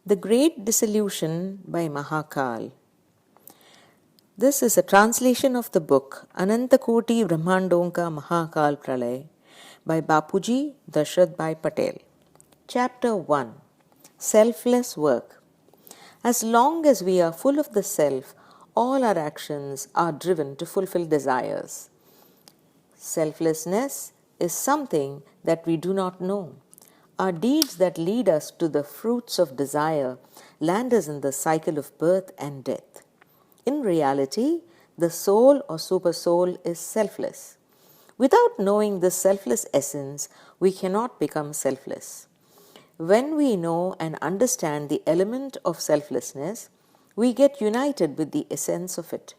The Great Dissolution by Mahakaal. This is a translation of the book Anantakoti Brahmandonka Mahakaal Pralay by Bapuji Dashrath Bhai Patel. Chapter 1. Selfless Work. As long as we are full of the self, all our actions are driven to fulfill desires. Selflessness is something that we do not know. Our deeds that lead us to the fruits of desire land us in the cycle of birth and death. In reality, the soul or supersoul is selfless. Without knowing this selfless essence, we cannot become selfless. When we know and understand the element of selflessness, we get united with the essence of it.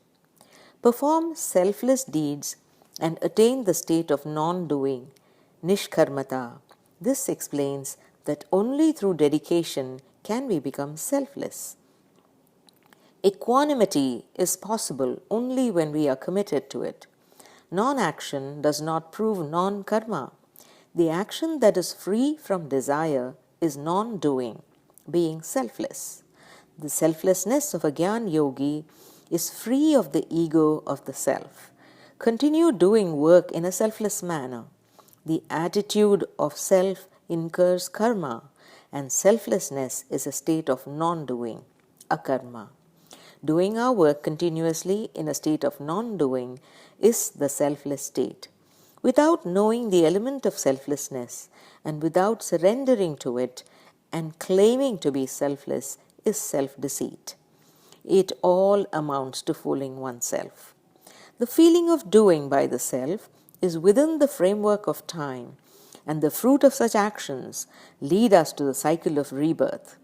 Perform selfless deeds and attain the state of non-doing, nishkarmata. This explains that only through dedication can we become selfless. Equanimity is possible only when we are committed to it. Non-action does not prove non-karma. The action that is free from desire is non-doing, being selfless. The selflessness of a Gyan yogi is free of the ego of the self. Continue doing work in a selfless manner. The attitude of self incurs karma, and selflessness is a state of non-doing, akarma. Doing our work continuously in a state of non-doing is the selfless state. Without knowing the element of selflessness and without surrendering to it and claiming to be selfless is self-deceit. It all amounts to fooling oneself. The feeling of doing by the self is within the framework of time, and the fruit of such actions lead us to the cycle of rebirth.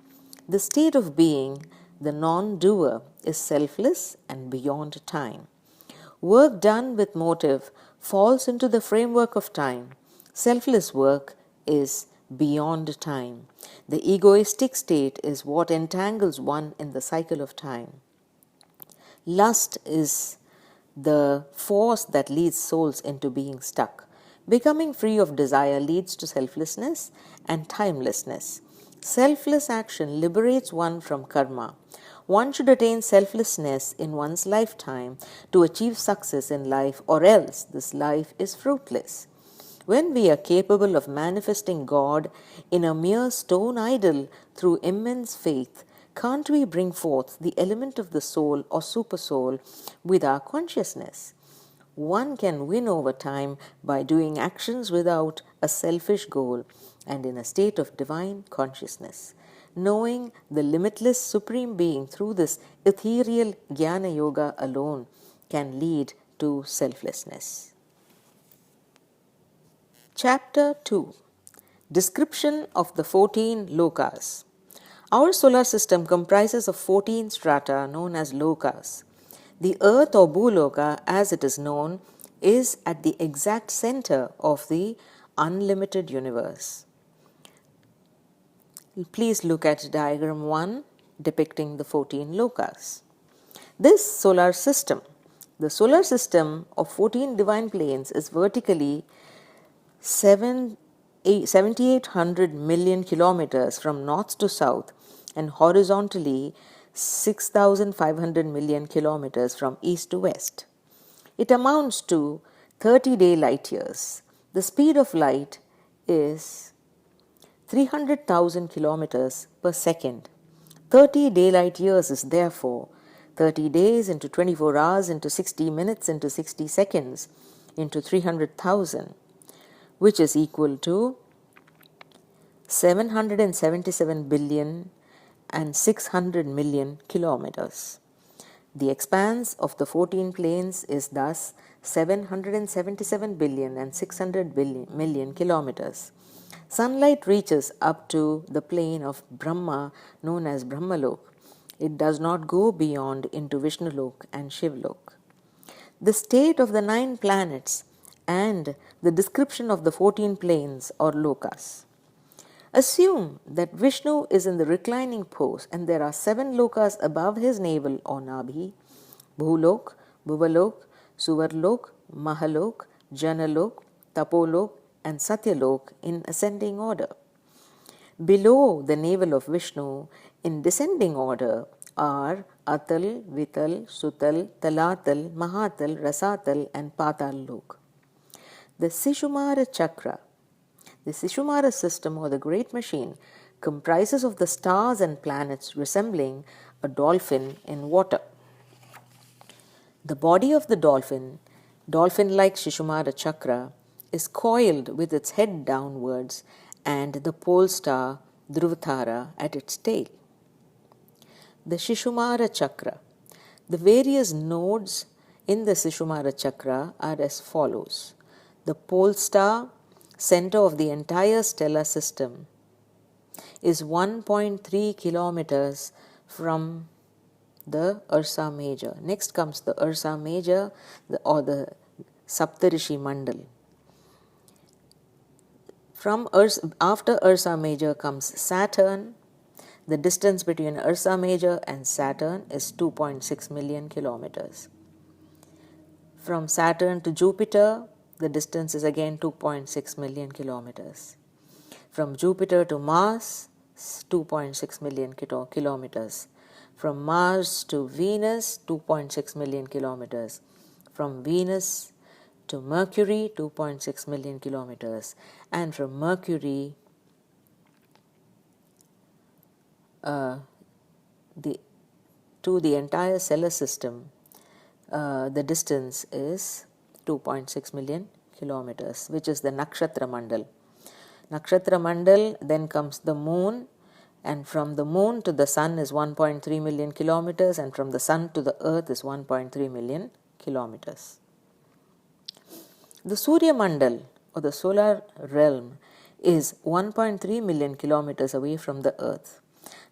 The state of being, the non-doer, is selfless and beyond time. Work done with motive falls into the framework of time. Selfless work is beyond time. The egoistic state is what entangles one in the cycle of time. Lust is the force that leads souls into being stuck. Becoming free of desire leads to selflessness and timelessness. Selfless action liberates one from karma. One should attain selflessness in one's lifetime to achieve success in life, or else this life is fruitless. When we are capable of manifesting God in a mere stone idol through immense faith, can't we bring forth the element of the soul or supersoul with our consciousness? One can win over time by doing actions without a selfish goal and in a state of divine consciousness. Knowing the limitless Supreme Being through this ethereal Jnana Yoga alone can lead to selflessness. Chapter 2. Description of the 14 Lokas. Our solar system comprises of 14 strata known as Lokas. The Earth or Bhuloka, as it is known, is at the exact center of the unlimited universe. Please look at diagram 1 depicting the 14 Lokas. This solar system, the solar system of 14 divine planes, is vertically 7,800 million kilometers from north to south and horizontally 6,500 million kilometers from east to west. It amounts to 30-day light years. The speed of light is 300,000 kilometers per second. 30 daylight years is therefore 30 days into 24 hours into 60 minutes into 60 seconds into 300,000, which is equal to 777 billion and 600 million kilometers. The expanse of the 14 planes is thus 777 billion and 600 million kilometers. Sunlight reaches up to the plane of Brahma known as Brahmalok. It does not go beyond into Vishnulok and Shivlok. The state of the 9 planets and the description of the 14 planes or lokas. Assume that Vishnu is in the reclining pose and there are 7 lokas above his navel or nabhi: Bhulok, Bhuvalok, Suvarlok, Mahalok, Janalok, Tapolok and Satyalok in ascending order. Below the navel of Vishnu, in descending order, are Atal, Vital, Sutal, Talatal, Mahatal, Rasatal, and Patal Lok. The Sishumara Chakra, the Sishumara system or the great machine, comprises of the stars and planets resembling a dolphin in water. The body of the dolphin-like Shishumara Chakra, is coiled with its head downwards and the pole star Dhruvatara at its tail. The Shishumara Chakra. The various nodes in the Shishumara Chakra are as follows. The pole star, center of the entire stellar system, is 1.3 kilometers from the Ursa Major. Next comes the Ursa Major or the Saptarishi Mandal. After Ursa Major comes Saturn. The distance between Ursa Major and Saturn is 2.6 million kilometers. From Saturn to Jupiter, the distance is again 2.6 million kilometers. From Jupiter to Mars, 2.6 million kilometers. From Mars to Venus, 2.6 million kilometers. From Venus to Mercury, 2.6 million kilometers. And from Mercury to the entire solar system, the distance is 2.6 million kilometers, which is the Nakshatra Mandal. Nakshatra Mandal, then comes the moon, and from the moon to the sun is 1.3 million kilometers, and from the sun to the earth is 1.3 million kilometers. The Surya Mandal or the solar realm is 1.3 million kilometers away from the earth.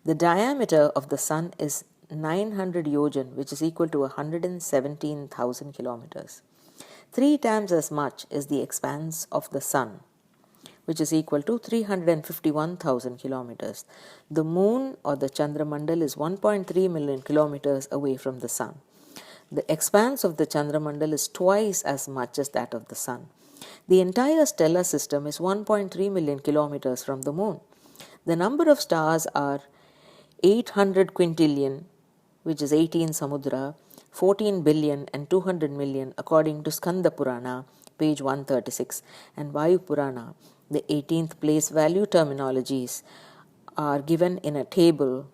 The diameter of the sun is 900 yojan, which is equal to 117,000 kilometers. 3 times as much is the expanse of the sun, which is equal to 351,000 kilometers. The moon or the Chandramandal is 1.3 million kilometers away from the sun. The expanse of the Chandramandal is twice as much as that of the sun. The entire stellar system is 1.3 million kilometers from the moon. The number of stars are 800 quintillion, which is 18 Samudra, 14 billion and 200 million according to Skanda Purana, page 136, and Vayu Purana. The 18th place value terminologies are given in a table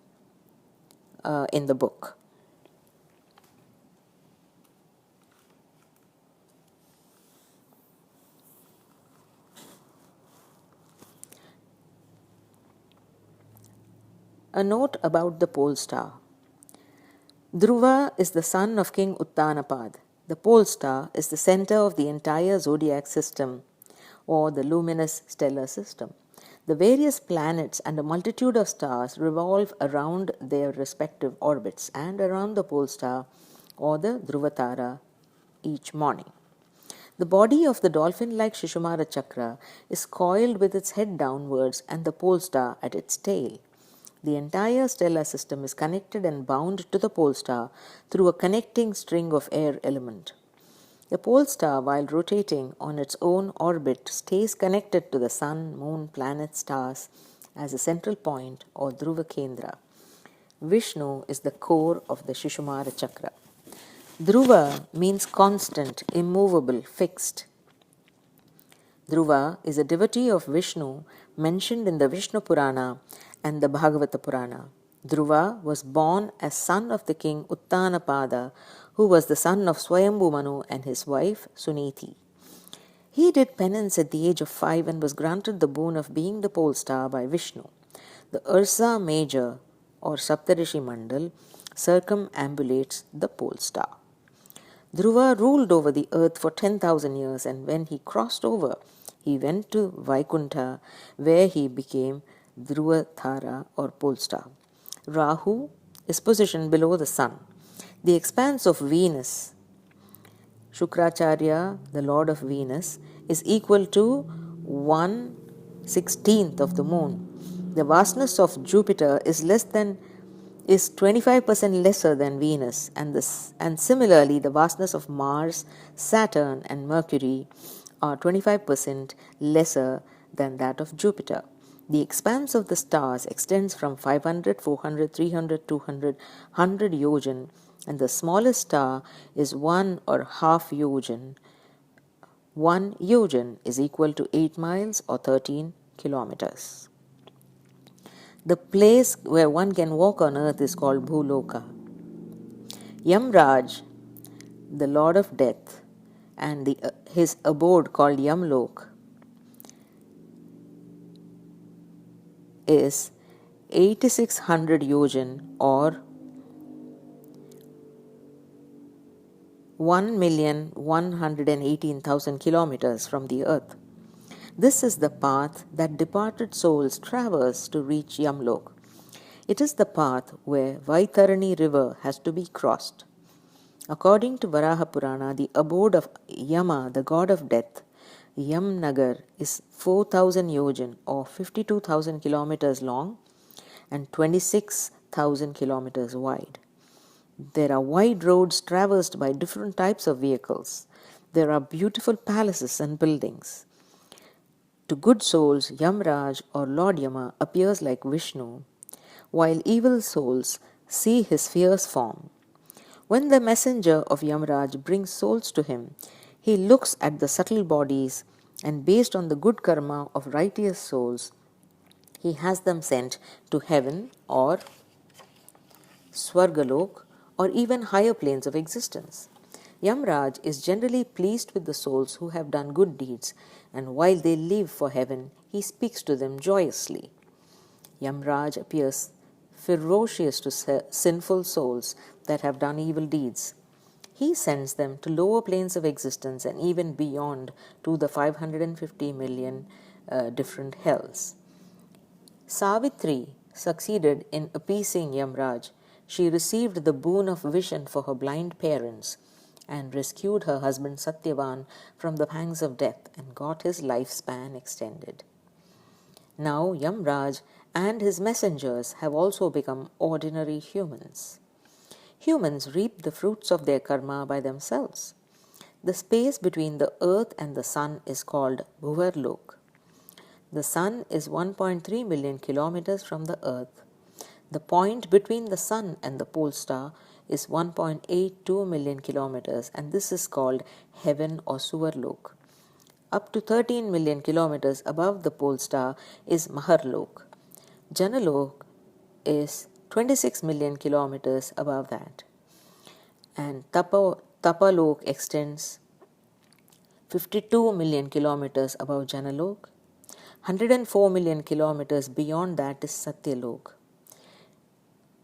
in the book. A note about the pole star. Dhruva is the son of King Uttanapad. The pole star is the center of the entire zodiac system or the luminous stellar system. The various planets and a multitude of stars revolve around their respective orbits and around the pole star or the Dhruvatara each morning. The body of the dolphin-like Shishumara Chakra is coiled with its head downwards and the pole star at its tail. The entire stellar system is connected and bound to the pole star through a connecting string of air element. The pole star, while rotating on its own orbit, stays connected to the sun, moon, planets, stars as a central point or Dhruva Kendra. Vishnu is the core of the Shishumara Chakra. Dhruva means constant, immovable, fixed. Dhruva is a devotee of Vishnu mentioned in the Vishnu Purana and the Bhagavata Purana. Dhruva was born as son of the king Uttanapada, who was the son of Swayambhu Manu and his wife Suniti. He did penance at the age of 5 and was granted the boon of being the pole star by Vishnu. The Ursa Major or Saptarishi Mandal circumambulates the pole star. Dhruva ruled over the earth for 10,000 years, and when he crossed over, he went to Vaikuntha, where he became Dhruvatara or pole star. Rahu is positioned below the sun. The expanse of Venus, Shukracharya, the lord of Venus, is equal to 1/16th of the moon. The vastness of Jupiter is 25% lesser than Venus, and similarly the vastness of Mars, Saturn and Mercury are 25% lesser than that of Jupiter. The expanse of the stars extends from 500, 400, 300, 200, 100 yojan, and the smallest star is 1 or half yojan. 1 yojan is equal to 8 miles or 13 kilometers. The place where one can walk on earth is called Bhuloka. Yamraj, the lord of death, and his abode called Yamlok is 8600 yojan or 1,118,000 kilometers from the earth. This is the path that departed souls traverse to reach Yamlok. It is the path where Vaitarani river has to be crossed. According to Varaha Purana, the abode of Yama, the god of death, Yamnagar, is 4,000 yojan or 52,000 kilometers long and 26,000 kilometers wide. There are wide roads traversed by different types of vehicles. There are beautiful palaces and buildings. To good souls, Yamraj or Lord Yama appears like Vishnu, while evil souls see his fierce form. When the messenger of Yamraj brings souls to him, he looks at the subtle bodies and based on the good karma of righteous souls, he has them sent to heaven or Swargalok or even higher planes of existence. Yamraj is generally pleased with the souls who have done good deeds, and while they leave for heaven, he speaks to them joyously. Yamraj appears ferocious to sinful souls that have done evil deeds. He sends them to lower planes of existence and even beyond to the 550 million different hells. Savitri succeeded in appeasing Yamraj. She received the boon of vision for her blind parents and rescued her husband Satyavan from the pangs of death and got his lifespan extended. Now Yamraj and his messengers have also become ordinary humans. Humans reap the fruits of their karma by themselves. The space between the earth and the sun is called Bhuvarlok. The sun is 1.3 million kilometers from the earth. The point between the sun and the pole star is 1.82 million kilometers, and this is called heaven or Suvarlok. Up to 13 million kilometers above the pole star is Maharlok. Janalok is 26 million kilometers above that. And Tapalok extends 52 million kilometers above Janalok. 104 million kilometers beyond that is Satyalok.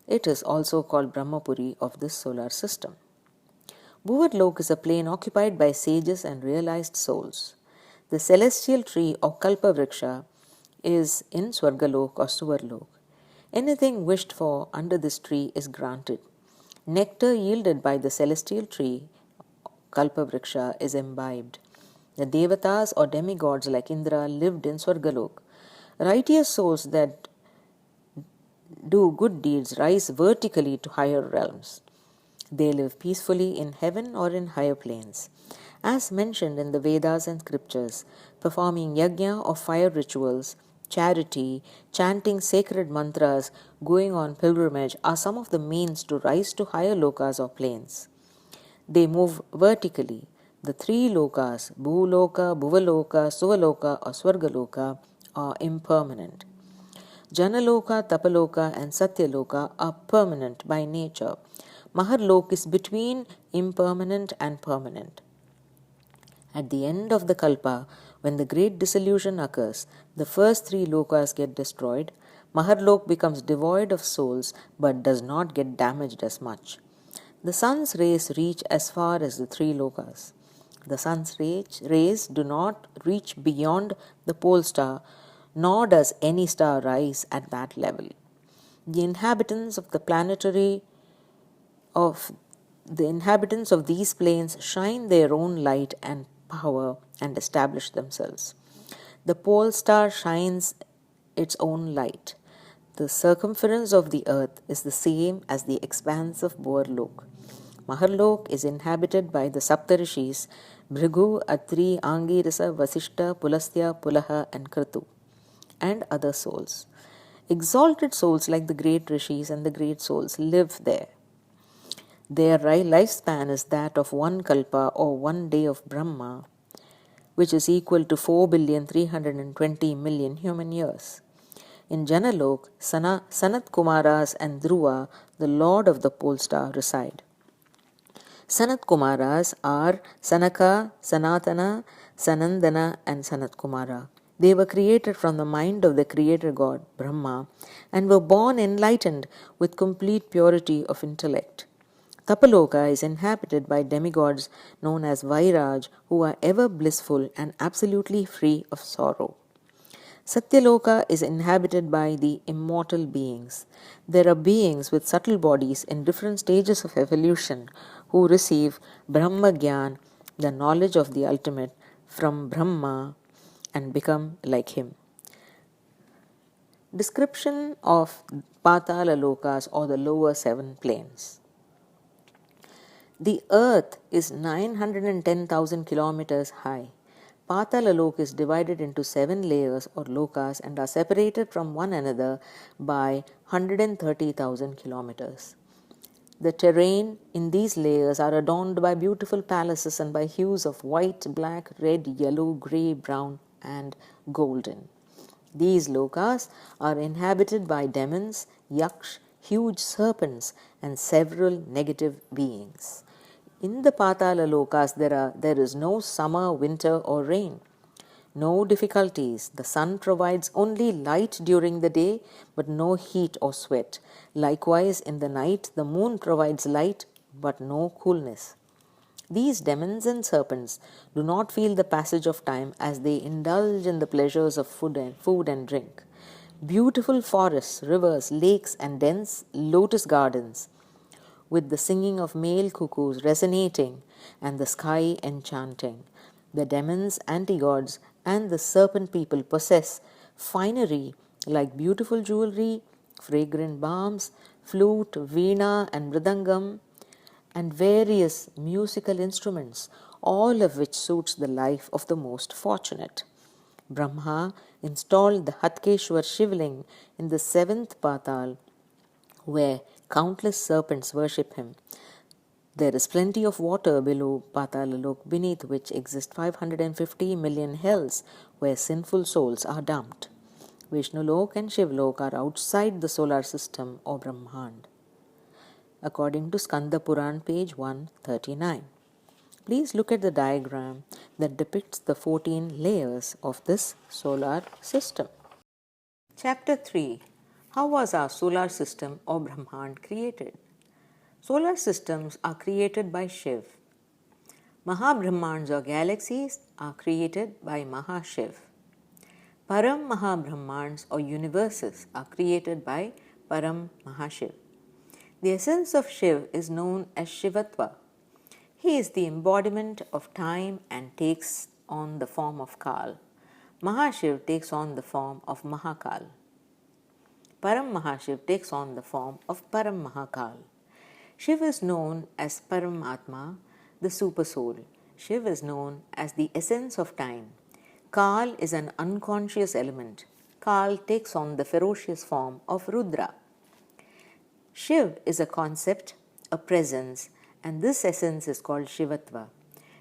It is also called Brahmapuri of this solar system. Bhuvarlok is a plane occupied by sages and realized souls. The celestial tree or Kalpavriksha is in Swargalok or Suvarlok. Anything wished for under this tree is granted. Nectar yielded by the celestial tree, Kalpavriksha, is imbibed. The Devatas or demigods like Indra lived in Swargalok. Righteous souls that do good deeds rise vertically to higher realms. They live peacefully in heaven or in higher planes. As mentioned in the Vedas and scriptures, performing yajna or fire rituals, charity, chanting sacred mantras, going on pilgrimage are some of the means to rise to higher lokas or planes. They move vertically. The three lokas, Bhuloka, Bhuvaloka, Suvaloka or Swargaloka, are impermanent. Janaloka, Tapaloka and Satyaloka are permanent by nature. Maharlok is between impermanent and permanent. At the end of the Kalpa, when the great dissolution occurs, the first three lokas get destroyed. Maharlok becomes devoid of souls but does not get damaged as much. The sun's rays reach as far as the three lokas. The sun's rays do not reach beyond the pole star, nor does any star rise at that level. The inhabitants of these planes shine their own light and power and establish themselves. The pole star shines its own light. The circumference of the earth is the same as the expanse of Bhuvarlok. Maharlok is inhabited by the Saptarishis, Bhrigu, Atri, Angirasa, Vasishta, Pulastya, Pulaha and Kratu. and other souls. Exalted souls like the great rishis and the great souls live there. Their lifespan is that of one kalpa or one day of Brahma, which is equal to 4,320,000,000 human years. In Janalok, Sanat Kumaras and Dhruva, the lord of the pole star, reside. Sanat Kumaras are Sanaka, Sanatana, Sanandana, and Sanat Kumara. They were created from the mind of the creator god, Brahma, and were born enlightened with complete purity of intellect. Tapaloka is inhabited by demigods known as Vairaj, who are ever blissful and absolutely free of sorrow. Satyaloka is inhabited by the immortal beings. There are beings with subtle bodies in different stages of evolution who receive Brahma Gyan, the knowledge of the ultimate, from Brahma and become like him. Description of Patala Lokas, or the lower seven planes. The earth is 910,000 kilometers high. Patala Lok is divided into 7 layers or lokas and are separated from one another by 130,000 kilometers. The terrain in these layers are adorned by beautiful palaces and by hues of white, black, red, yellow, grey, brown, and golden. These lokas are inhabited by demons, yaksh, huge serpents, and several negative beings. In the Patala Lokas, there is no summer, winter, or rain. No difficulties. The sun provides only light during the day, but no heat or sweat. Likewise, in the night, the moon provides light, but no coolness. These demons and serpents do not feel the passage of time as they indulge in the pleasures of food and drink. Beautiful forests, rivers, lakes, and dense lotus gardens, with the singing of male cuckoos resonating and the sky enchanting. The demons, anti-gods, and the serpent people possess finery like beautiful jewelry, fragrant balms, flute, veena, and mridangam, and various musical instruments, all of which suits the life of the most fortunate. Brahma installed the Hatkeshwar Shivling in the 7th Patal, where countless serpents worship him. There is plenty of water below Patalalok, beneath which exist 550 million hells where sinful souls are dumped. Vishnulok and Shivlok are outside the solar system or Brahmand, according to Skanda Puran, page 139. Please look at the diagram that depicts the 14 layers of this solar system. Chapter 3. How was our solar system or Brahmand created? Solar systems are created by Shiv. Mahabrahmands or galaxies are created by Mahashiv. Param Mahabrahmands or universes are created by Param Mahashiv. The essence of Shiv is known as Shivatva. He is the embodiment of time and takes on the form of Kal. Mahashiv takes on the form of Mahakaal. Param Mahashiv takes on the form of Param Mahakaal. Shiv is known as Paramatma, the Supersoul. Shiv is known as the essence of time. Kal is an unconscious element. Kal takes on the ferocious form of Rudra. Shiv is a concept, a presence, and this essence is called Shivatva.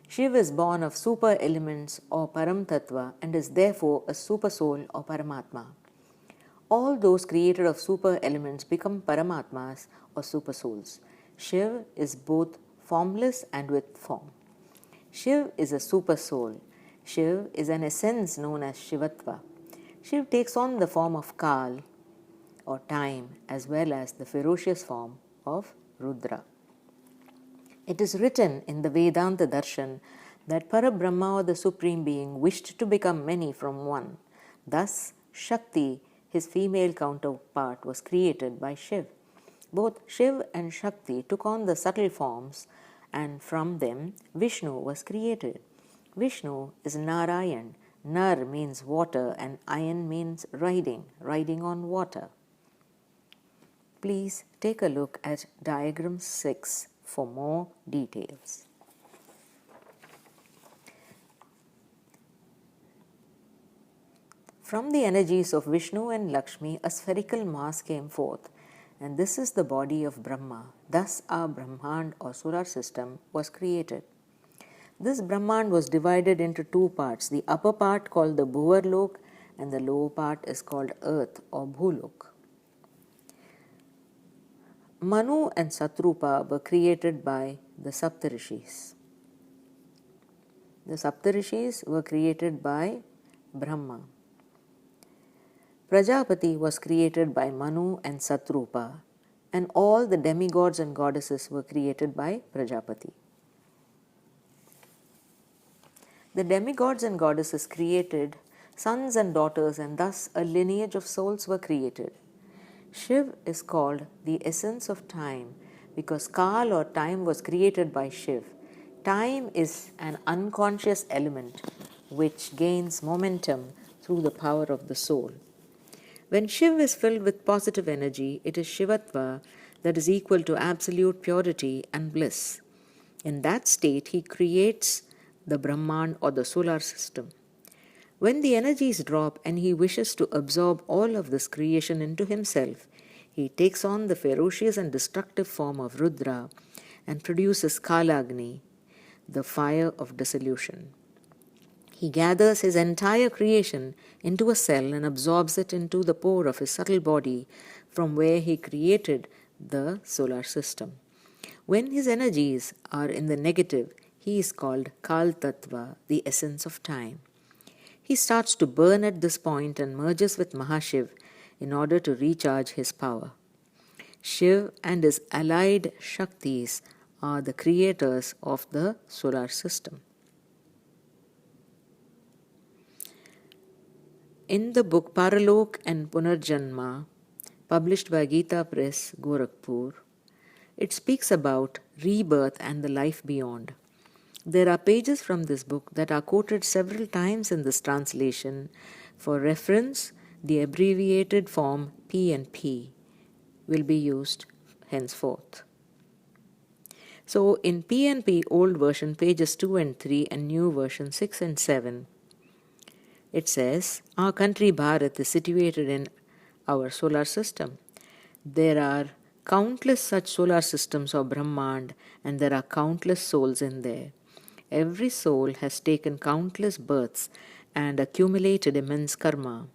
Shiv is born of super elements or Param Tattva and is therefore a Supersoul or Paramatma. All those created of super elements become Paramatmas or Supersouls. Shiv is both formless and with form. Shiv is a super soul. Shiv is an essence known as Shivatva. Shiv takes on the form of Kal or time as well as the ferocious form of Rudra. It is written in the Vedanta Darshan that Parabrahma or the Supreme Being wished to become many from one. Thus, Shakti, his female counterpart, was created by Shiv. Both Shiv and Shakti took on the subtle forms, and from them Vishnu was created. Vishnu is Narayan. Nar means water and Ayan means riding on water. Please take a look at diagram 6 for more details. From the energies of Vishnu and Lakshmi, a spherical mass came forth, and this is the body of Brahma. Thus, our Brahmand or solar system was created. This Brahmand was divided into two parts, the upper part called the Bhuvarlok and the lower part is called Earth or Bhulok. Manu and Satrupa were created by the Saptarishis. The Saptarishis were created by Brahma. Prajapati was created by Manu and Satrupa, and all the demigods and goddesses were created by Prajapati. The demigods and goddesses created sons and daughters, and thus a lineage of souls were created. Shiv is called the essence of time because Kal or time was created by Shiv. Time is an unconscious element which gains momentum through the power of the soul. When Shiv is filled with positive energy, it is Shivatva that is equal to absolute purity and bliss. In that state, he creates the Brahman or the solar system. When the energies drop and he wishes to absorb all of this creation into himself, he takes on the ferocious and destructive form of Rudra and produces Kalagni, the fire of dissolution. He gathers his entire creation into a cell and absorbs it into the pore of his subtle body from where he created the solar system. When his energies are in the negative, he is called Kal Tattva, the essence of time. He starts to burn at this point and merges with Mahashiv in order to recharge his power. Shiv and his allied Shaktis are the creators of the solar system. In the book Paralok and Punarjanma, published by Gita Press, Gorakhpur, it speaks about rebirth and the life beyond. There are pages from this book that are quoted several times in this translation. For reference, the abbreviated form P and P will be used henceforth. So in P and P, old version, pages 2 and 3 and new version 6 and 7, it says, our country Bharat is situated in our solar system. There are countless such solar systems of Brahmand and there are countless souls in there. Every soul has taken countless births and accumulated immense karma.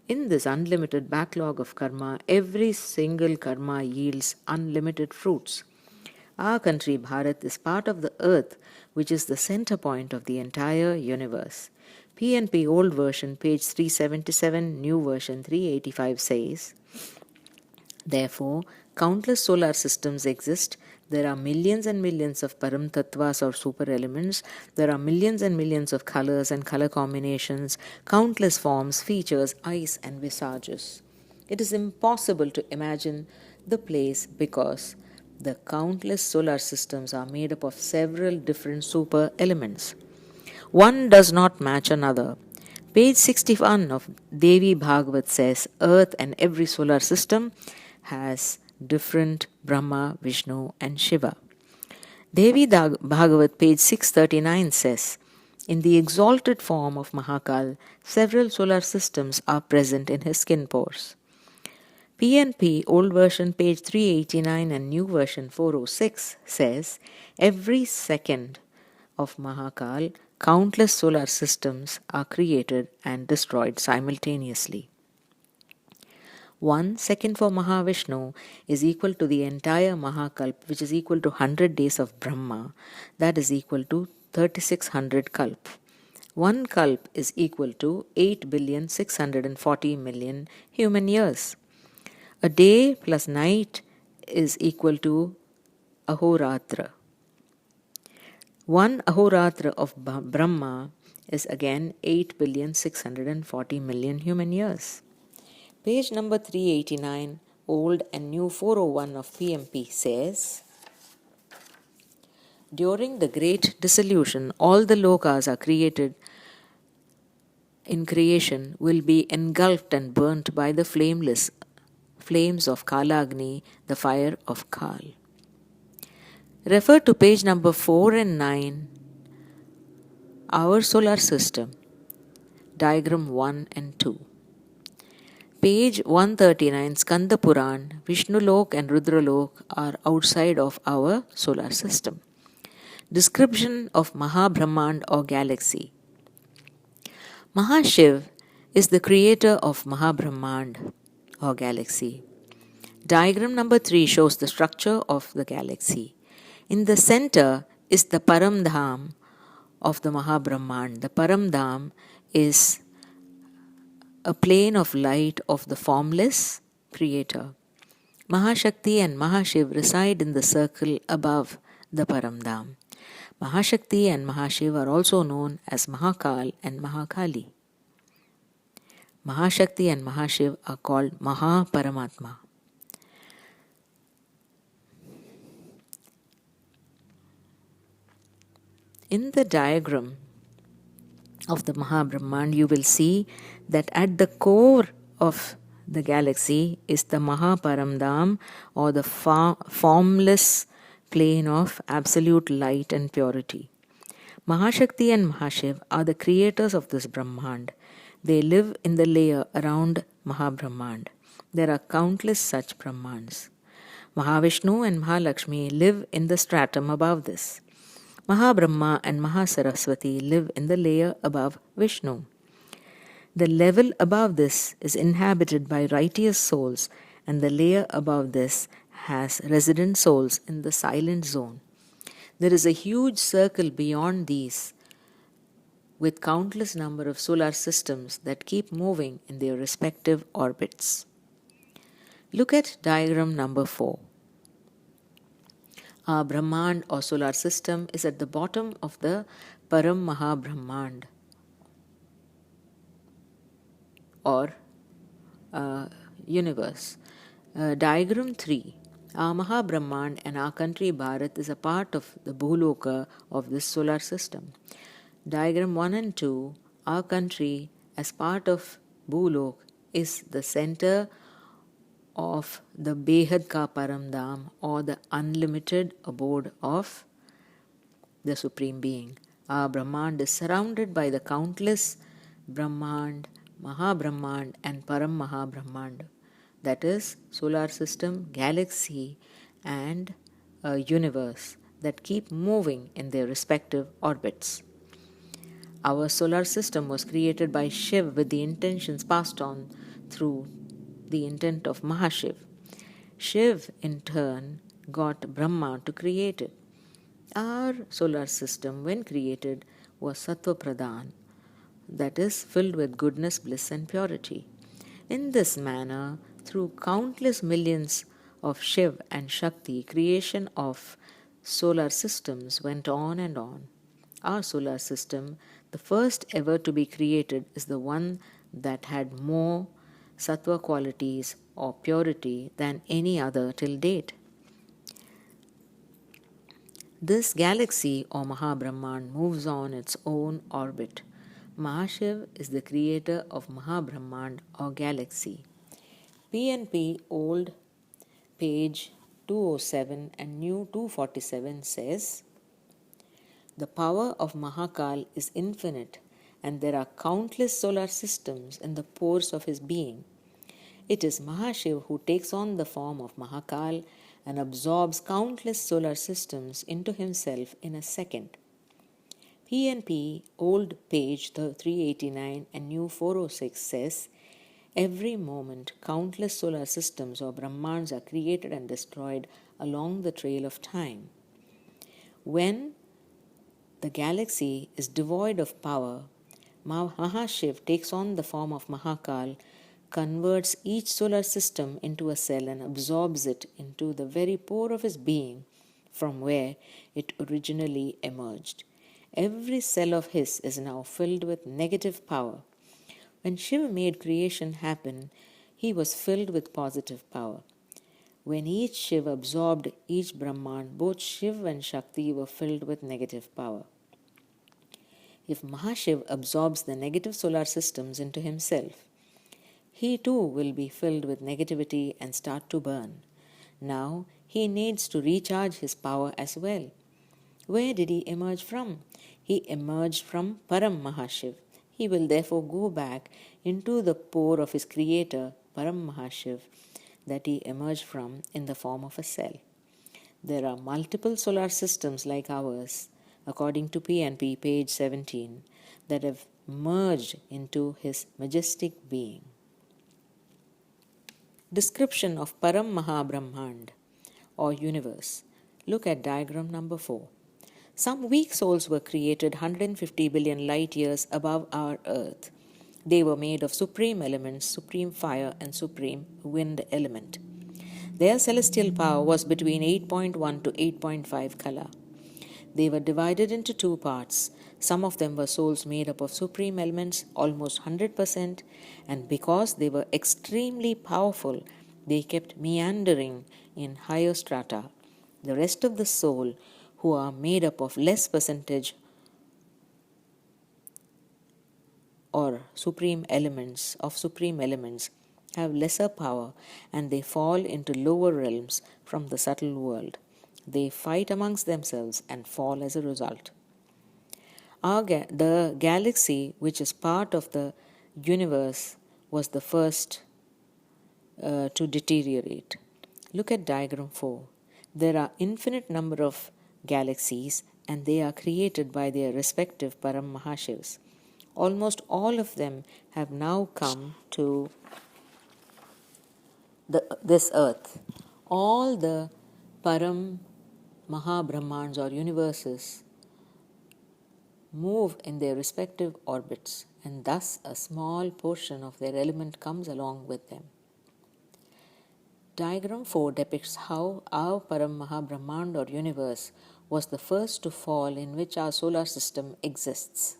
In this unlimited backlog of karma, every single karma yields unlimited fruits. Our country, Bharat, is part of the earth, which is the center point of the entire universe. P&P Old Version, page 377, New Version 385 says, therefore, countless solar systems exist. There are millions and millions of Param Tattvas or super elements. There are millions and millions of colors and color combinations, countless forms, features, eyes and visages. It is impossible to imagine the place because the countless solar systems are made up of several different super elements. One does not match another. Page 61 of Devi Bhagavat says, Earth and every solar system has different Brahma, Vishnu and Shiva. Devi Bhagavat, page 639 says, in the exalted form of Mahakaal, several solar systems are present in his skin pores. P&P, old version, page 389 and new version 406 says, every second of Mahakaal, countless solar systems are created and destroyed simultaneously. 1 second for Mahavishnu is equal to the entire Mahakalp, which is equal to 100 days of Brahma. That is equal to 3600 Kalp. 1 Kalp is equal to 8,640,000,000 human years. A day plus night is equal to Ahoratra. 1 Ahoratra of Brahma is again 8,640,000,000 human years. Page number 389, old and new 401 of PMP says, during the great dissolution, all the lokas are created in creation will be engulfed and burnt by the flames of Kalagni, the fire of Kal. Refer to page number 4 and 9, our solar system. diagram 1 and 2. Page 139, Skanda Puran, Vishnulok and Rudralok are outside of our solar system. Description of Mahabrahmand or galaxy. Mahashiv is the creator of Mahabrahmand or galaxy. Diagram number 3 shows the structure of the galaxy. In the center is the Paramdham of the Mahabrahmand. The Paramdham is a plane of light of the formless creator. Mahashakti and Mahashiv reside in the circle above the Paramdham. Mahashakti and Mahashiv are also known as Mahakaal and Mahakali. Mahashakti and Mahashiv are called Mahaparamatma. In the diagram of the Mahabrahmand, you will see that at the core of the galaxy is the Mahaparamdham, or the formless plane of absolute light and purity. Mahashakti and Mahashiv are the creators of this Brahmand. They live in the layer around Mahabrahmand. There are countless such Brahmands. Mahavishnu and Mahalakshmi live in the stratum above this. Mahabrahma and Mahasaraswati live in the layer above Vishnu. The level above this is inhabited by righteous souls, and the layer above this has resident souls in the silent zone. There is a huge circle beyond these with countless number of solar systems that keep moving in their respective orbits. Look at diagram number 4. Our Brahmand or solar system is at the bottom of the Param Mahabrahmand or universe. Diagram 3. Our Mahabrahmand and our country Bharat is a part of the Bhuloka of this solar system. Diagram 1 and 2. Our country as part of Bhulok is the center of the Behad ka Paramdham, or the unlimited abode of the Supreme Being. Our Brahmand is surrounded by the countless Brahmand, Mahabrahmand and Param Mahabrahmand, that is, solar system, galaxy and a universe that keep moving in their respective orbits. Our solar system was created by Shiv with the intentions passed on through the intent of Mahashiv. Shiv, in turn, got Brahma to create it. Our solar system, when created, was Sattva Pradhan, that is, filled with goodness, bliss and purity. In this manner, through countless millions of Shiv and Shakti, creation of solar systems went on and on. Our solar system, the first ever to be created, is the one that had more sattva qualities or purity than any other till date. This galaxy or Mahabrahmand moves on its own orbit. Mahashiv is the creator of Mahabrahmand or galaxy. P&P old page 207 and new 247 says, the power of Mahakaal is infinite, and there are countless solar systems in the pores of his being. It is Mahashiv who takes on the form of Mahakaal and absorbs countless solar systems into himself in a second. P&P old page 389 and new 406 says, every moment countless solar systems or Brahmands are created and destroyed along the trail of time. When the galaxy is devoid of power, Mahashiv takes on the form of Mahakaal, converts each solar system into a cell and absorbs it into the very pore of his being from where it originally emerged. Every cell of his is now filled with negative power. When Shiva made creation happen, he was filled with positive power. When each Shiva absorbed each Brahman, both Shiva and Shakti were filled with negative power. If Mahashiv absorbs the negative solar systems into himself, he too will be filled with negativity and start to burn. Now he needs to recharge his power as well. Where did he emerge from? He emerged from Param Mahashiv. He will therefore go back into the pore of his creator, Param Mahashiv, that he emerged from in the form of a cell. There are multiple solar systems like ours, according to P&P, page 17, that have merged into his majestic being. Description of Param Mahabrahmand or universe. Look at diagram number 4. Some weak souls were created 150 billion light years above our earth. They were made of supreme elements, supreme fire and supreme wind element. Their celestial power was between 8.1 to 8.5 kala. They were divided into two parts. Some of them were souls made up of supreme elements, almost 100%, and because they were extremely powerful, they kept meandering in higher strata. The rest of the soul, who are made up of less percentage or supreme elements, have lesser power, and they fall into lower realms from the subtle world. They fight amongst themselves and fall as a result. The galaxy, which is part of the universe, was the first to deteriorate. Look at diagram 4. There are infinite number of galaxies, and they are created by their respective Param Mahashivs. Almost all of them have now come to this earth. All the Param Mahabrahmans or universes move in their respective orbits, and thus a small portion of their element comes along with them. Diagram 4 depicts how our Param Mahabrahmand or universe was the first to fall in which our solar system exists.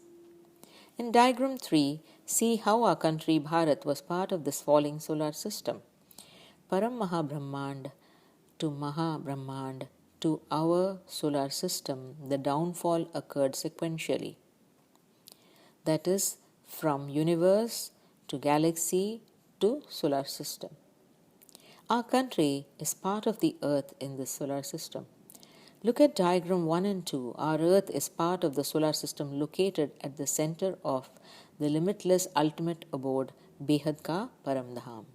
In diagram 3, see how our country Bharat was part of this falling solar system. Param Mahabrahmand to our solar system, the downfall occurred sequentially. That is, from universe to galaxy to solar system. Our country is part of the earth in this solar system. Look at diagram 1 and 2. Our earth is part of the solar system located at the center of the limitless ultimate abode, Behad ka Paramdham.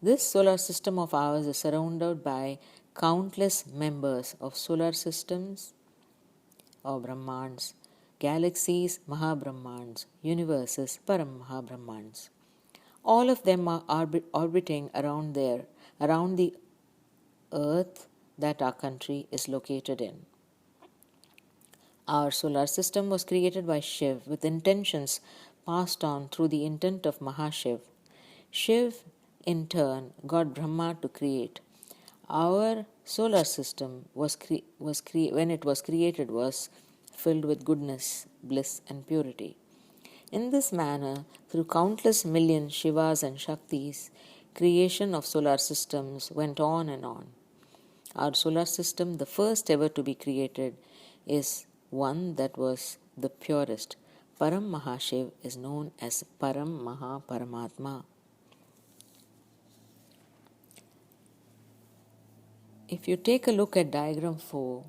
This solar system of ours is surrounded by countless members of solar systems or Brahmans, galaxies, Mahabrahmans, universes, Param Mahabrahmans. All of them are orbiting around the earth that our country is located in. Our solar system was created by Shiv with intentions passed on through the intent of Mahashiv. Shiv, in turn, got Brahma to create. Our solar system when it was created was filled with goodness, bliss and purity. In this manner, through countless million Shivas and Shaktis, creation of solar systems went on and on. Our solar system, the first ever to be created, is one that was the purest. Param Mahashiv is known as Param Maha Paramatma. If you take a look at diagram 4,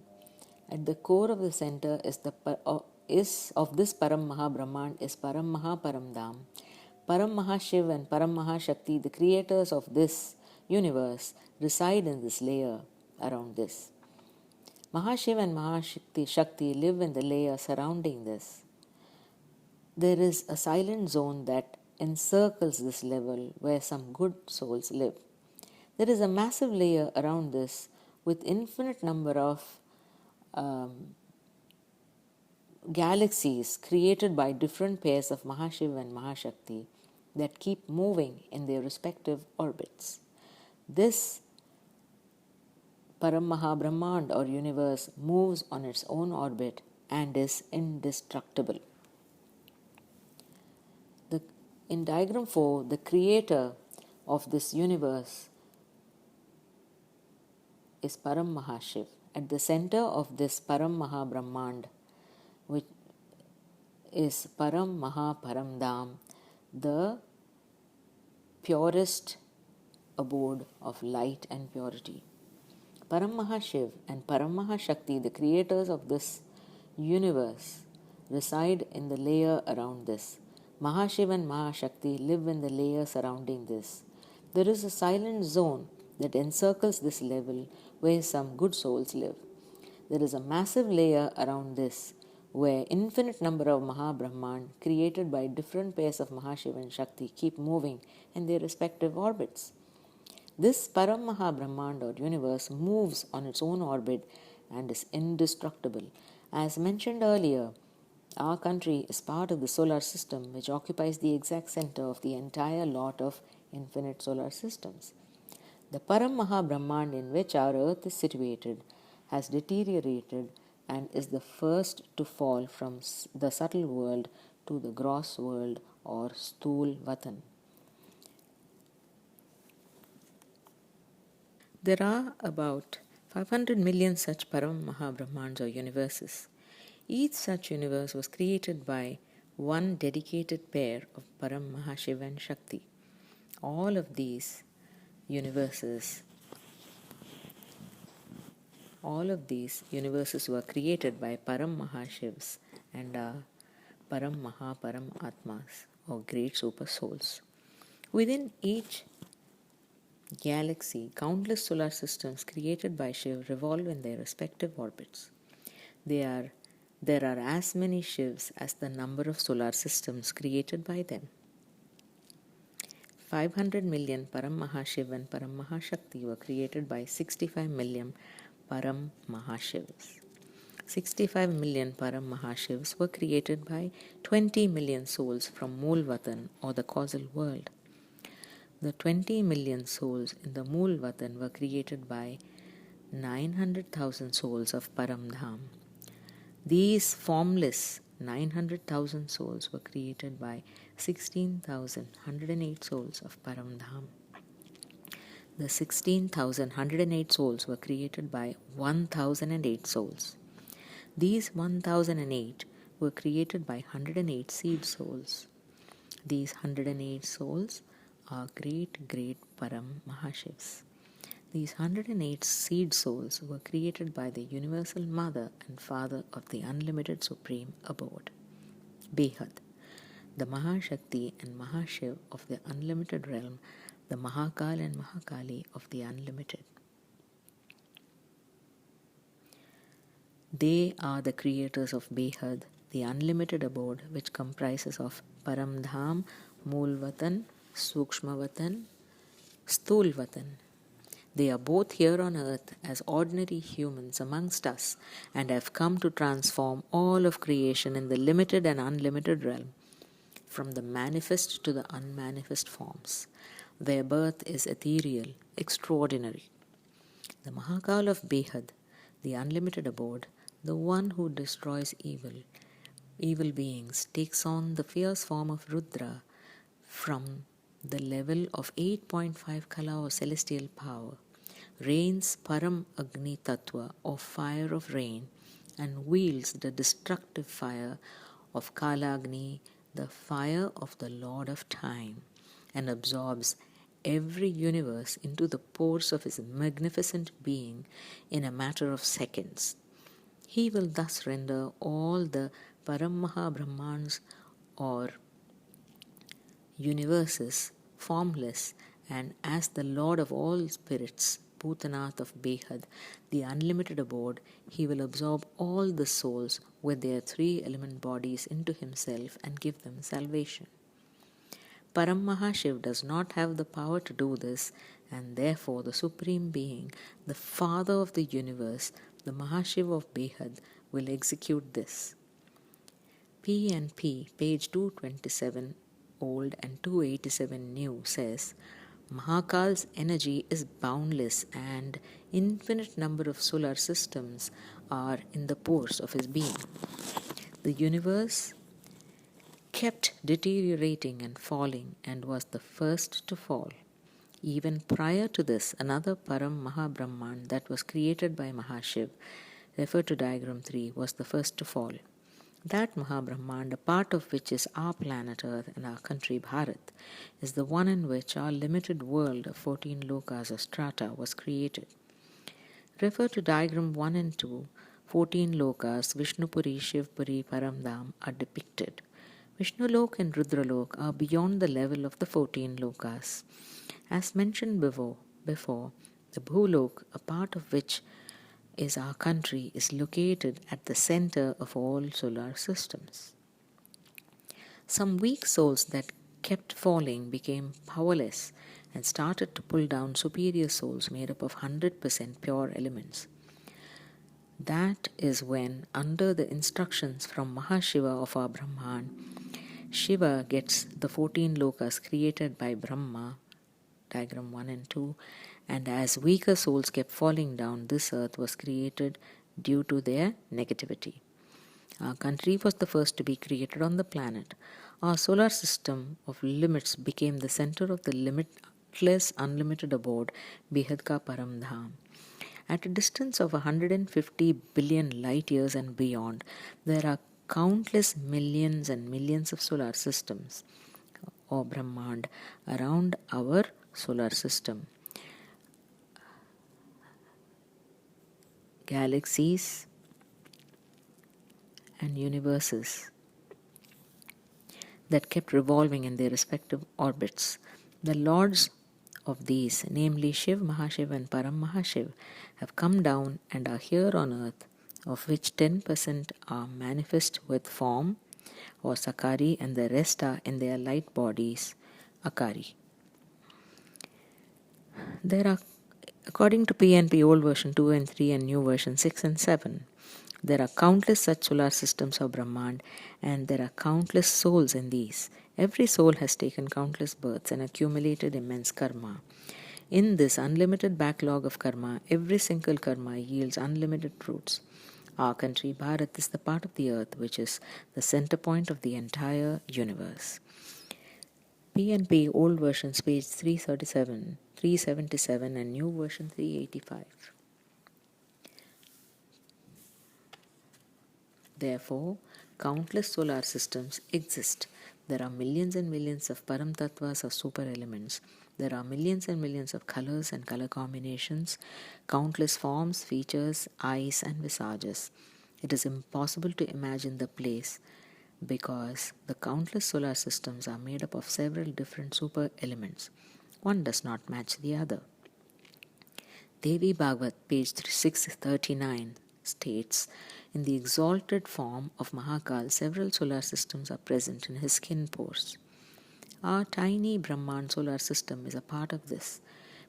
at the core of the center of this Param Mahabrahman is Param Maha Paramdham. Param Mahashiv and Param Mahashakti, the creators of this universe, reside in this layer around this. Mahashiv and Mahashakti live in the layer surrounding this. There is a silent zone that encircles this level where some good souls live. There is a massive layer around this with infinite number of galaxies created by different pairs of Mahashiv and Mahashakti that keep moving in their respective orbits. This Param Mahabrahmand or universe moves on its own orbit and is indestructible. In diagram 4, the creator of this universe is Param Mahashiv. At the center of this Param Mahabrahmand, which is Param Maha Paramdham, the purest abode of light and purity. Param Mahashiv and Param Mahashakti, the creators of this universe, reside in the layer around this. Mahashiv and Mahashakti live in the layer surrounding this. There is a silent zone that encircles this level where some good souls live. There is a massive layer around this where infinite number of Mahabrahman created by different pairs of Mahashiv and Shakti keep moving in their respective orbits. This Param Mahabrahmand or universe moves on its own orbit and is indestructible. As mentioned earlier, our country is part of the solar system which occupies the exact center of the entire lot of infinite solar systems. The Param Mahabrahmand in which our earth is situated has deteriorated and is the first to fall from the subtle world to the gross world or Stool Vatan. There are about 500 million such Param Mahabrahmans or universes. Each such universe was created by one dedicated pair of Param Mahashiv and Shakti. All of these universes were created by Param Mahashivs and are Param Mahaparam Atmas or great super souls. Within each galaxy, countless solar systems created by Shiv revolve in their respective orbits. There are as many Shivs as the number of solar systems created by them. 500 million Param Mahashiv and Param Mahashakti were created by 65 million Param Mahashivs. 65 million Param Mahashivs were created by 20 million souls from Mool Vatan or the causal world. The 20 million souls in the Mool Vatan were created by 900,000 souls of Param Dham. These formless 900,000 souls were created by 16,108 souls of Param Dham. The 16,108 souls were created by 1,008 souls. These 1,008 were created by 108 seed souls. These 108 souls are great Param Mahashivs. These 108 seed souls were created by the Universal Mother and Father of the Unlimited Supreme Abode, Behad, the Mahashakti and Mahashiv of the Unlimited Realm, the Mahakaal and Mahakali of the Unlimited. They are the creators of Behad, the Unlimited Abode, which comprises of Paramdham, Moolvatan, Sukshmavatan, Stulvatan. They are both here on earth as ordinary humans amongst us and have come to transform all of creation in the limited and unlimited realm, from the manifest to the unmanifest forms. Their birth is ethereal, extraordinary. The Mahakaal of Behad, the unlimited abode, the one who destroys evil beings, takes on the fierce form of Rudra from the level of 8.5 Kala or celestial power, reigns Param Agni Tattva or fire of rain, and wields the destructive fire of Kalagni, the fire of the Lord of Time, and absorbs every universe into the pores of his magnificent being in a matter of seconds. He will thus render all the Paramaha Brahmans or universes formless, and as the Lord of all spirits, Bhutanath of Behad, the unlimited abode, he will absorb all the souls with their three element bodies into himself and give them salvation. Param Mahashiv does not have the power to do this, and therefore the Supreme Being, the Father of the universe, the Mahashiv of Behad, will execute this. P&P, page 227 old and 287 new, says, Mahakal's energy is boundless and infinite number of solar systems are in the pores of his being. The universe kept deteriorating and falling and was the first to fall. Even prior to this, another Param Mahabrahman that was created by Mahashiv, referred to diagram 3, was the first to fall. That Mahabrahmand, a part of which is our planet Earth and our country Bharat, is the one in which our limited world of 14 lokas or strata was created. Refer to diagram 1 and 2. 14 lokas, Vishnupuri, Shivpuri, Paramdham are depicted. Vishnulok and Rudralok are beyond the level of the 14 lokas. As mentioned before, the Bhulok, a part of which is our country, is located at the center of all solar systems. Some weak souls that kept falling became powerless and started to pull down superior souls made up of 100% pure elements. That is when, under the instructions from Mahashiva of our Brahman, Shiva gets the 14 lokas created by Brahma, diagram 1 and 2, and as weaker souls kept falling down, this earth was created due to their negativity. Our country was the first to be created on the planet. Our solar system of limits became the center of the limitless, unlimited abode, Behad ka Param Dham. At a distance of 150 billion light years and beyond, there are countless millions and millions of solar systems, or Brahmand, around our solar system. Galaxies and universes that kept revolving in their respective orbits. The lords of these, namely Shiv, Mahashiv and Param Mahashiv, have come down and are here on earth, of which 10% are manifest with form or Sakari and the rest are in their light bodies, Akari. There are, according to PNP Old Version 2 and 3 and New Version 6 and 7, there are countless such solar systems of Brahmand, and there are countless souls in these. Every soul has taken countless births and accumulated immense karma. In this unlimited backlog of karma, every single karma yields unlimited fruits. Our country, Bharat, is the part of the earth which is the center point of the entire universe. PNP Old Versions, page 337, 377 and New Version 385. Therefore, countless solar systems exist. There are millions and millions of Param Tattvas or super elements. There are millions and millions of colors and color combinations, countless forms, features, eyes and visages. It is impossible to imagine the place because the countless solar systems are made up of several different super elements. One does not match the other. Devi Bhagavat, page 639, states, in the exalted form of Mahakaal, several solar systems are present in his skin pores. Our tiny Brahman solar system is a part of this.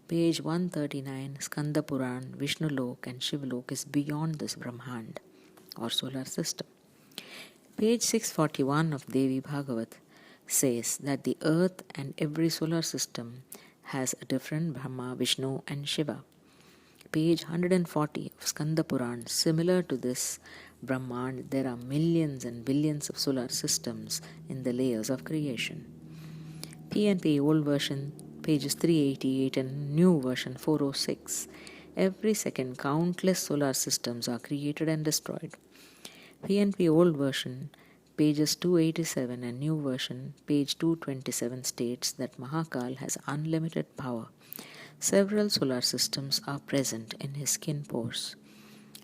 Page 139, Skanda Puran, Vishnu Lok and Shiv Lok is beyond this Brahmand or solar system. Page 641 of Devi Bhagavat says that the earth and every solar system has a different Brahma, Vishnu and Shiva. Page 140 of Skanda Puran, similar to this Brahmand, there are millions and billions of solar systems in the layers of creation. PNP Old Version, pages 388 and New Version 406. Every second, countless solar systems are created and destroyed. PNP Old Version, pages 287 and New Version, page 227 states that Mahakaal has unlimited power. Several solar systems are present in his skin pores.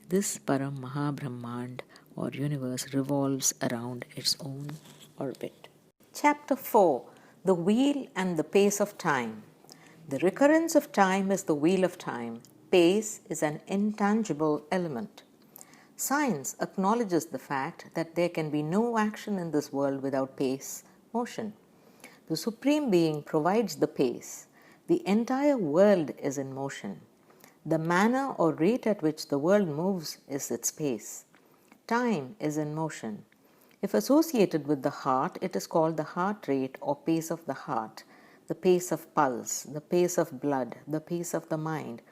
This Param Mahabrahmand or universe revolves around its own orbit. Chapter 4. The Wheel and the Pace of Time. The recurrence of time is the wheel of time. Pace is an intangible element. Science acknowledges the fact that there can be no action in this world without pace, motion. The Supreme Being provides the pace. The entire world is in motion. The manner or rate at which the world moves is its pace. Time is in motion. If associated with the heart, it is called the heart rate or pace of the heart, the pace of pulse, the pace of blood, the pace of the mind,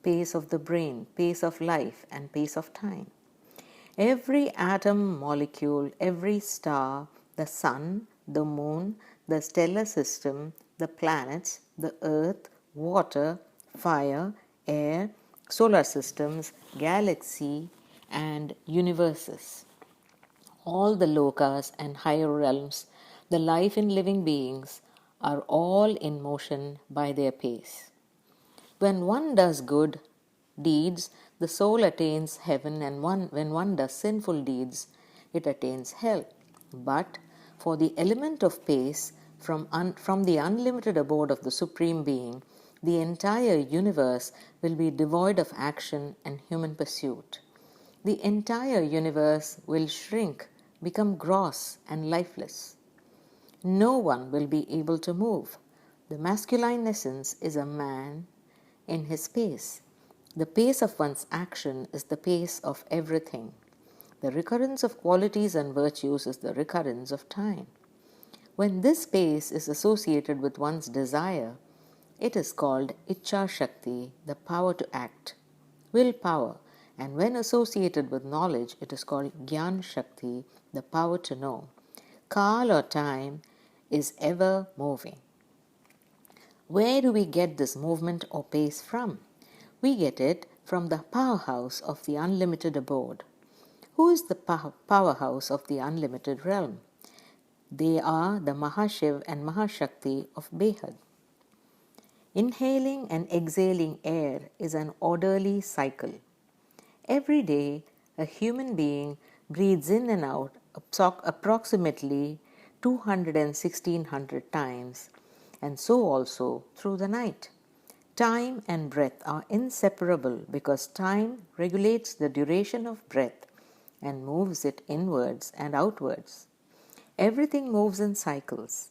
pace of the brain, pace of life, and pace of time. Every atom, molecule, every star, the sun, the moon, the stellar system, the planets, the earth, water, fire, air, solar systems, galaxy, and universes. All the lokas and higher realms, the life in living beings, are all in motion by their pace. When one does good deeds, the soul attains heaven, and when one does sinful deeds, it attains hell. But For the element of pace from the unlimited abode of the Supreme Being, the entire universe will be devoid of action and human pursuit. The entire universe will shrink, become gross and lifeless. No one will be able to move. The masculine essence is a man in his pace. The pace of one's action is the pace of everything. The recurrence of qualities and virtues is the recurrence of time. When this pace is associated with one's desire, it is called Ichcha Shakti, the power to act, willpower, and when associated with knowledge, it is called Gyan Shakti, the power to know. Kal or time is ever moving. Where do we get this movement or pace from? We get it from the powerhouse of the unlimited abode. Who is the powerhouse of the unlimited realm? They are the Mahashiv and Mahashakti of Behad. Inhaling and exhaling air is an orderly cycle. Every day, a human being breathes in and out approximately 200 and 1600 times, and so also through the night. Time and breath are inseparable because time regulates the duration of breath and moves it inwards and outwards. Everything moves in cycles.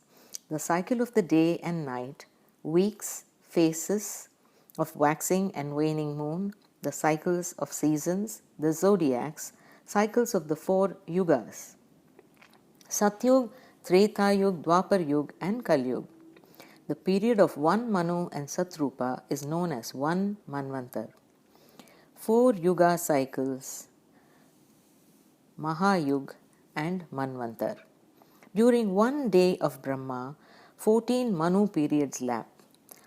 The cycle of the day and night, weeks, phases of waxing and waning moon, the cycles of seasons, the zodiacs, cycles of the 4 yugas, Satyug, Treta Yug, Dwapar Yug and Kal Yug. The period of one Manu and Satrupa is known as one Manvantar. 4 yuga cycles, Mahayug and Manvantar. During one day of Brahma, 14 Manu periods lap.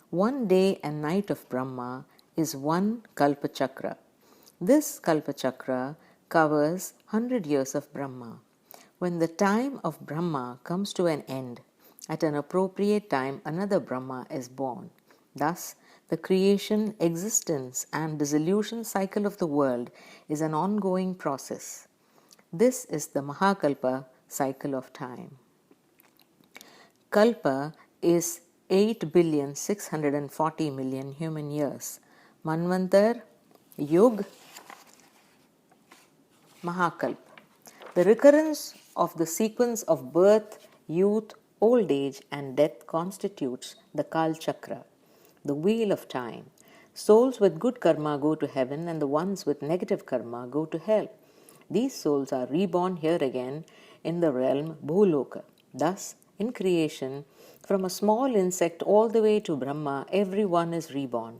One day and night of Brahma is one Kalpa Chakra. This Kalpa Chakra covers 100 years of Brahma. When the time of Brahma comes to an end, at an appropriate time another Brahma is born. Thus, the creation, existence and dissolution cycle of the world is an ongoing process. This is the Mahakalpa cycle of time. Kalpa is 8,640,000,000 human years. Manvantar, Yug, Mahakalpa. The recurrence of the sequence of birth, youth, old age and death constitutes the Kal Chakra, the wheel of time. Souls with good karma go to heaven and the ones with negative karma go to hell. These souls are reborn here again in the realm Bhuloka. Thus, in creation, from a small insect all the way to Brahma, everyone is reborn.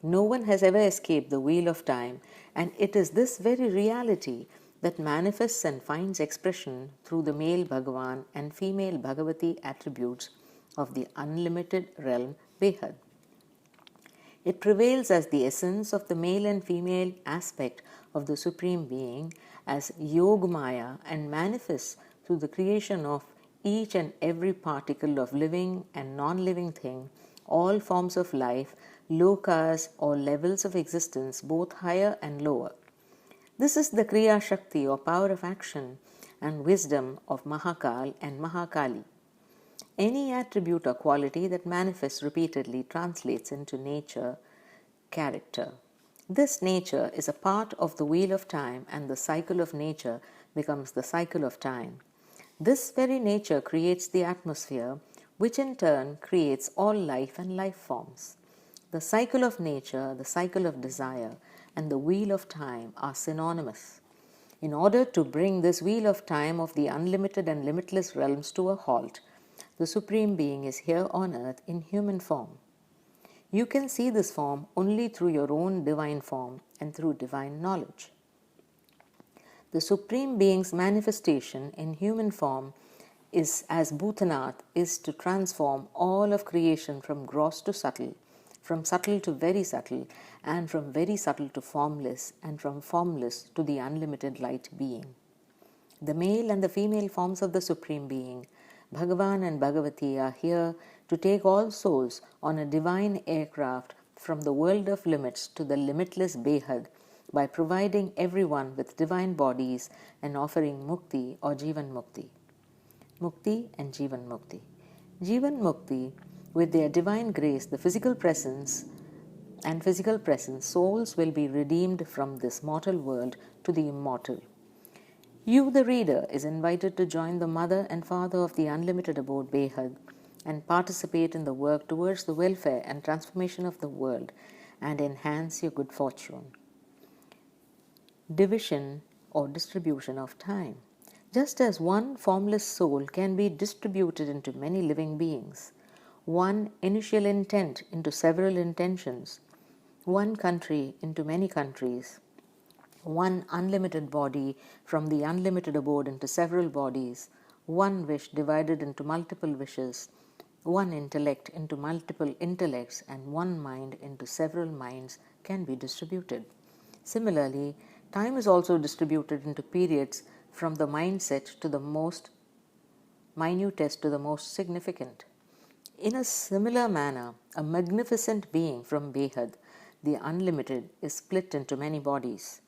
No one has ever escaped the wheel of time, and it is this very reality that manifests and finds expression through the male Bhagavan and female Bhagavati attributes of the unlimited realm Behad. It prevails as the essence of the male and female aspect of the Supreme Being as Yogmaya and manifests through the creation of each and every particle of living and non-living thing, all forms of life, lokas or levels of existence, both higher and lower. This is the Kriya Shakti or power of action and wisdom of Mahakaal and Mahakali. Any attribute or quality that manifests repeatedly translates into nature, character. This nature is a part of the wheel of time and the cycle of nature becomes the cycle of time. This very nature creates the atmosphere, which in turn creates all life and life forms. The cycle of nature, the cycle of desire, and the wheel of time are synonymous. In order to bring this wheel of time of the unlimited and limitless realms to a halt, the Supreme Being is here on earth in human form. You can see this form only through your own divine form and through divine knowledge. The Supreme Being's manifestation in human form is as Bhutanath is to transform all of creation from gross to subtle, from subtle to very subtle, and from very subtle to formless, and from formless to the unlimited light being. The male and the female forms of the Supreme Being, Bhagavan and Bhagavati, are here to take all souls on a divine aircraft from the world of limits to the limitless Behad by providing everyone with divine bodies and offering mukti or Jivan Mukti. Mukti and Jivan Mukti. Jivan Mukti, with their divine grace, the physical presence, souls will be redeemed from this mortal world to the immortal. You, the reader, is invited to join the mother and father of the unlimited abode Behad and participate in the work towards the welfare and transformation of the world and enhance your good fortune. Division or distribution of time. Just as one formless soul can be distributed into many living beings, one initial intent into several intentions, one country into many countries, one unlimited body from the unlimited abode into several bodies, one wish divided into multiple wishes, one intellect into multiple intellects, and one mind into several minds can be distributed. Similarly, time is also distributed into periods from the mindset to the most minutest to the most significant. In a similar manner, a magnificent being from Behad, the unlimited, is split into many bodies.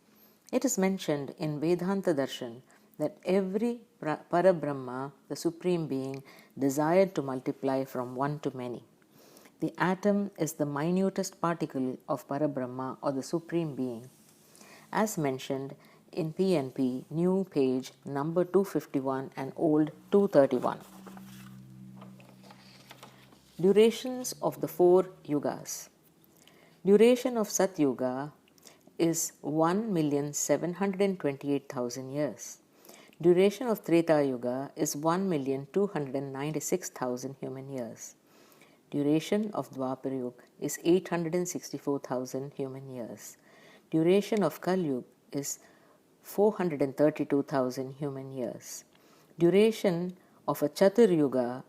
It is mentioned in Vedanta Darshan that every Parabrahma, the Supreme Being, desired to multiply from one to many. The atom is the minutest particle of Parabrahma or the Supreme Being, as mentioned in PNP, new page number 251 and old 231. Durations of the 4 yugas. Duration of Sat Yuga is 1,728,000 years. Duration of Treta Yuga is 1,296,000 human years. Duration of Dwapar Yuga is 864,000 human years. Duration of Kal Yuga is 432,000 human years. Duration of a Chatur Yuga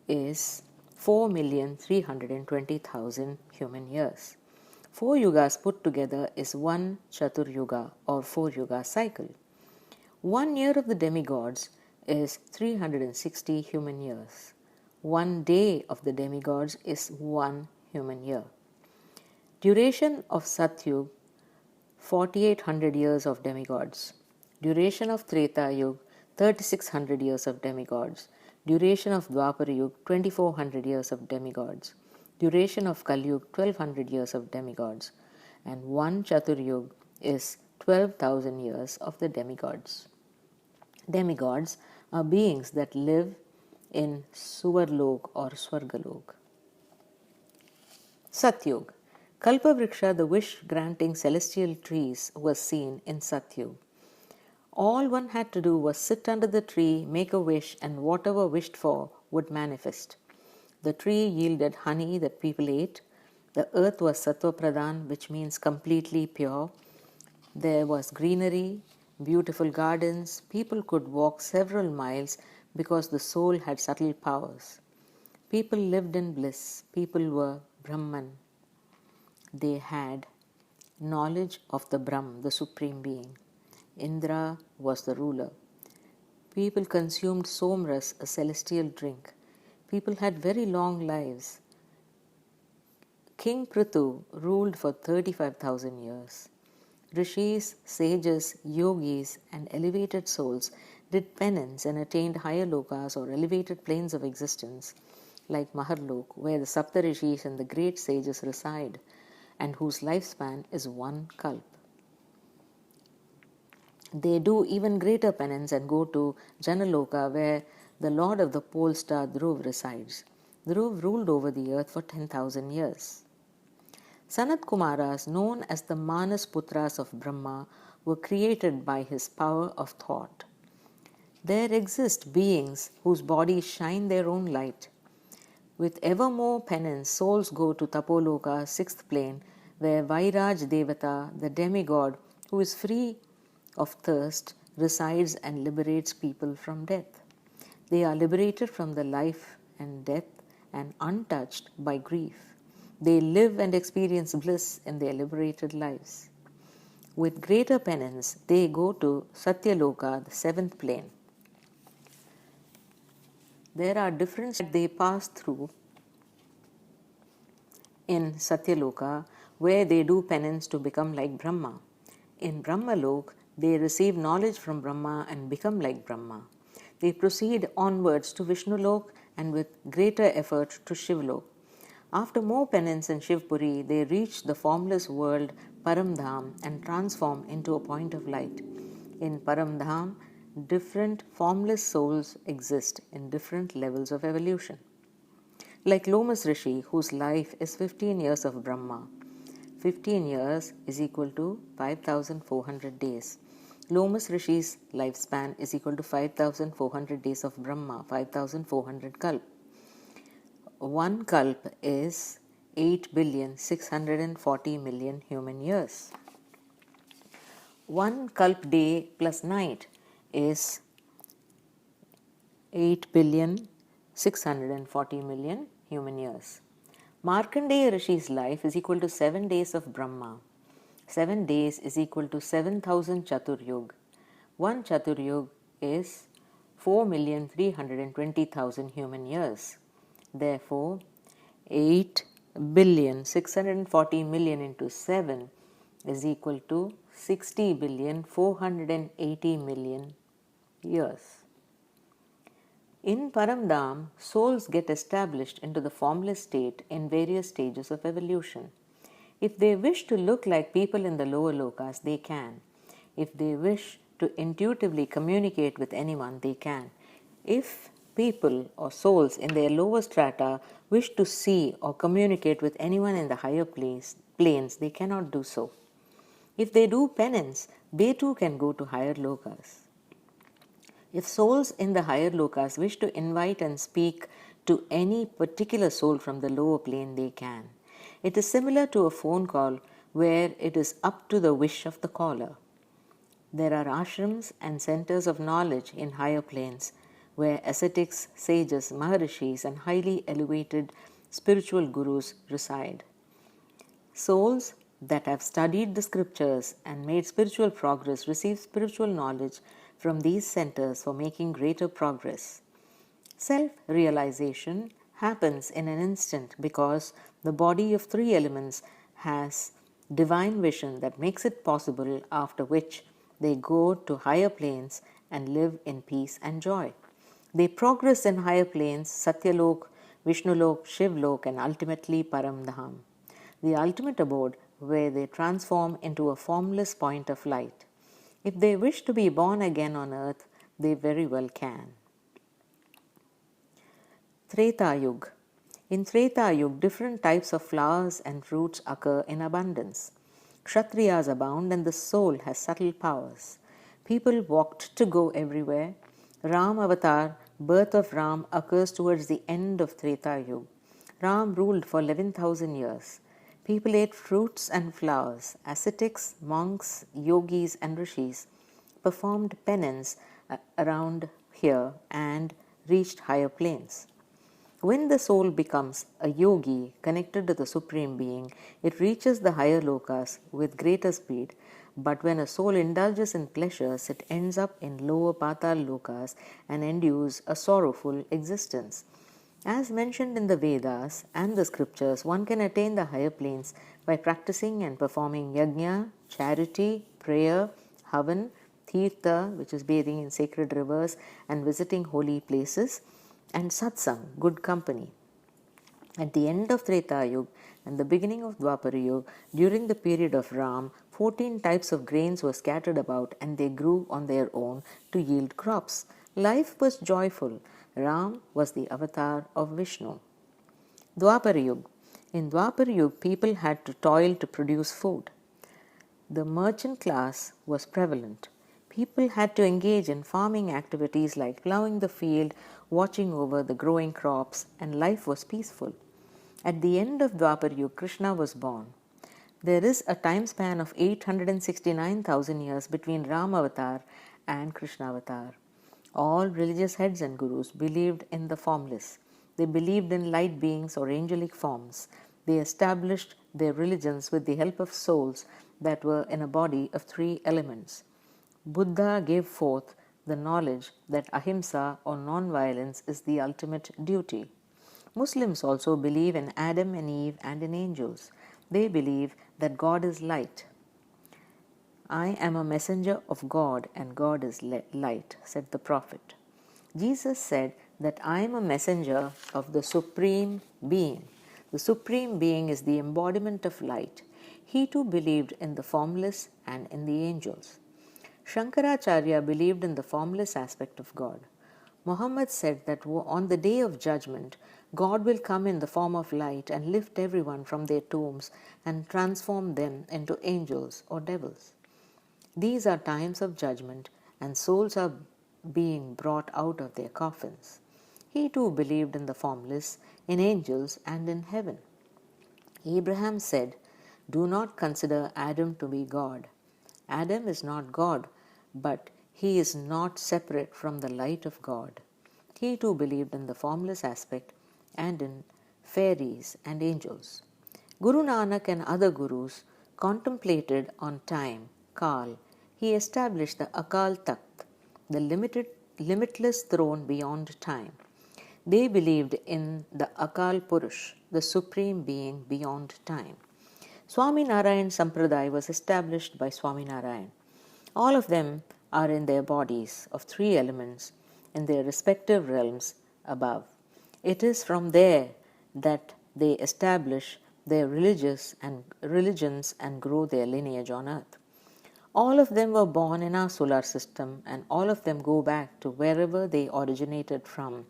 is 4,320,000 human years. 4 yugas put together is one Chatur Yuga or 4 yuga cycle. 1 year of the demigods is 360 human years. 1 day of the demigods is 1 human year. Duration of Satyug, 4800 years of demigods. Duration of Treta Yuga, 3600 years of demigods. Duration of Dwapar Yuga, 2400 years of demigods. Duration of Kal Yuga, 1200 years of demigods. And 1 Chatur Yuga is 12,000 years of the demigods. Demigods are beings that live in Suvarlok or Swargalok. Satyug. Kalpavriksha, the wish-granting celestial trees, was seen in Satyug. All one had to do was sit under the tree, make a wish, and whatever wished for would manifest. The tree yielded honey that people ate. The earth was Sattva Pradhan, which means completely pure. There was greenery, beautiful gardens. People could walk several miles because the soul had subtle powers. People lived in bliss. People were Brahman. They had knowledge of the Brahm, the Supreme Being. Indra was the ruler. People consumed somras, a celestial drink. People had very long lives. King Prithu ruled for 35,000 years. Rishis, sages, yogis, and elevated souls did penance and attained higher lokas or elevated planes of existence, like Maharlok, where the Saptarishis and the great sages reside, and whose lifespan is 1 kalp. They do even greater penance and go to Janaloka, where the lord of the pole star Dhruv resides. Dhruv ruled over the earth for 10,000 years. Sanat Kumaras, known as the Manas Putras of Brahma, were created by his power of thought. There exist beings whose bodies shine their own light. With ever more penance, souls go to Tapoloka, 6th plane, where Vairaj Devata, the demigod who is free of thirst, resides and liberates people from death. They are liberated from the life and death and untouched by grief. They live and experience bliss in their liberated lives. With greater penance, they go to Satyaloka, the 7th plane. There are different that they pass through in Satyaloka, where they do penance to become like Brahma. In Brahmalok, they receive knowledge from Brahma and become like Brahma. They proceed onwards to Vishnulok and with greater effort to Shivlok. After more penance in Shivpuri, they reach the formless world Paramdham and transform into a point of light. In Paramdham, different formless souls exist in different levels of evolution. Like Lomas Rishi, whose life is 15 years of Brahma. 15 years is equal to 5,400 days. Lomas Rishi's lifespan is equal to 5,400 days of Brahma, 5,400 kalp. One kalp is 8,640,000,000 human years. One kalp day plus night is 8,640,000,000 human years. Markandeya Rishi's life is equal to 7 days of Brahma. 7 days is equal to 7,000 Chaturyug. One Chaturyug is 4,320,000 human years. Therefore, 8,640,000,000 into 7 is equal to 60,480,000,000 years. In Paramdham, souls get established into the formless state in various stages of evolution. If they wish to look like people in the lower lokas, they can. If they wish to intuitively communicate with anyone, they can. If people or souls in their lower strata wish to see or communicate with anyone in the higher planes, they cannot do so. If they do penance, they too can go to higher lokas. If souls in the higher lokas wish to invite and speak to any particular soul from the lower plane, they can. It is similar to a phone call where it is up to the wish of the caller. There are ashrams and centers of knowledge in higher planes where ascetics, sages, maharishis, and highly elevated spiritual gurus reside. Souls that have studied the scriptures and made spiritual progress receive spiritual knowledge from these centers for making greater progress. Self-realization happens in an instant because the body of 3 elements has divine vision that makes it possible, after which they go to higher planes and live in peace and joy. They progress in higher planes, Satyalok, Vishnulok, Shivlok, and ultimately Paramdham, the ultimate abode where they transform into a formless point of light. If they wish to be born again on earth, they very well can. Treta Yuga. In Treta Yuga, different types of flowers and fruits occur in abundance. Kshatriyas abound and the soul has subtle powers. People walked to go everywhere. Ram Avatar, birth of Ram, occurs towards the end of Treta Yuga. Ram ruled for 11,000 years. People ate fruits and flowers. Ascetics, monks, yogis, and rishis performed penance around here and reached higher planes. When the soul becomes a yogi connected to the Supreme Being, it reaches the higher lokas with greater speed. But when a soul indulges in pleasures, it ends up in lower patal lokas and endures a sorrowful existence. As mentioned in the Vedas and the scriptures, one can attain the higher planes by practicing and performing yajna, charity, prayer, havan, tirtha, which is bathing in sacred rivers and visiting holy places, and satsang, good company. At the end of Treta Yuga and the beginning of Dwapara Yuga, during the period of Ram, 14 types of grains were scattered about and they grew on their own to yield crops. Life was joyful. Ram was the avatar of Vishnu. Dwapara Yuga. In Dwapara Yuga, people had to toil to produce food. The merchant class was prevalent. People had to engage in farming activities like ploughing the field, watching over the growing crops, and life was peaceful. At the end of Dwapara Yuga, Krishna was born. There is a time span of 869,000 years between Ram Avatar and Krishna Avatar. All religious heads and gurus believed in the formless. They believed in light beings or angelic forms. They established their religions with the help of souls that were in a body of 3 elements. Buddha gave forth the knowledge that ahimsa or non-violence is the ultimate duty. Muslims also believe in Adam and Eve and in angels. They believe that God is light. I am a messenger of God and God is light, said the Prophet. Jesus said that I am a messenger of the Supreme Being. The Supreme Being is the embodiment of light. He too believed in the formless and in the angels. Shankaracharya believed in the formless aspect of God. Muhammad said that on the day of judgment, God will come in the form of light and lift everyone from their tombs and transform them into angels or devils. These are times of judgment, and souls are being brought out of their coffins. He too believed in the formless, in angels, and in heaven. Abraham said, "Do not consider Adam to be God. Adam is not God, but he is not separate from the light of God." He too believed in the formless aspect and in fairies and angels. Guru Nanak and other gurus contemplated on time, Kal. He established the Akal Takht, the limitless throne beyond time. They believed in the Akal Purush, the Supreme Being beyond time. Swami Narayan Sampradaya was established by Swami Narayan. All of them are in their bodies of three elements in their respective realms above. It is from there that they establish their religions and grow their lineage on earth. All of them were born in our solar system, and all of them go back to wherever they originated from,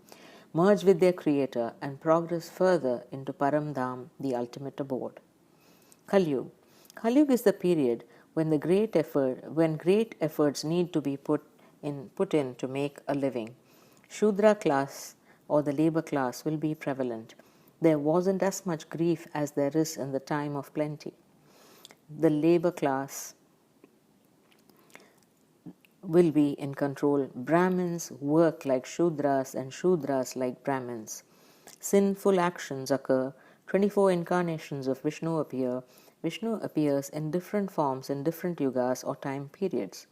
merge with their creator, and progress further into Paramdham, the ultimate abode. Kalyug. Kalyug is the period when great efforts need to be put in to make a living. Shudra class or the labor class will be prevalent. There wasn't as much grief as there is in the time of plenty. The labor class will be in control. Brahmins work like Shudras and Shudras like Brahmins. Sinful actions occur. 24 incarnations of Vishnu appear. Vishnu appears in different forms in different yugas or time periods.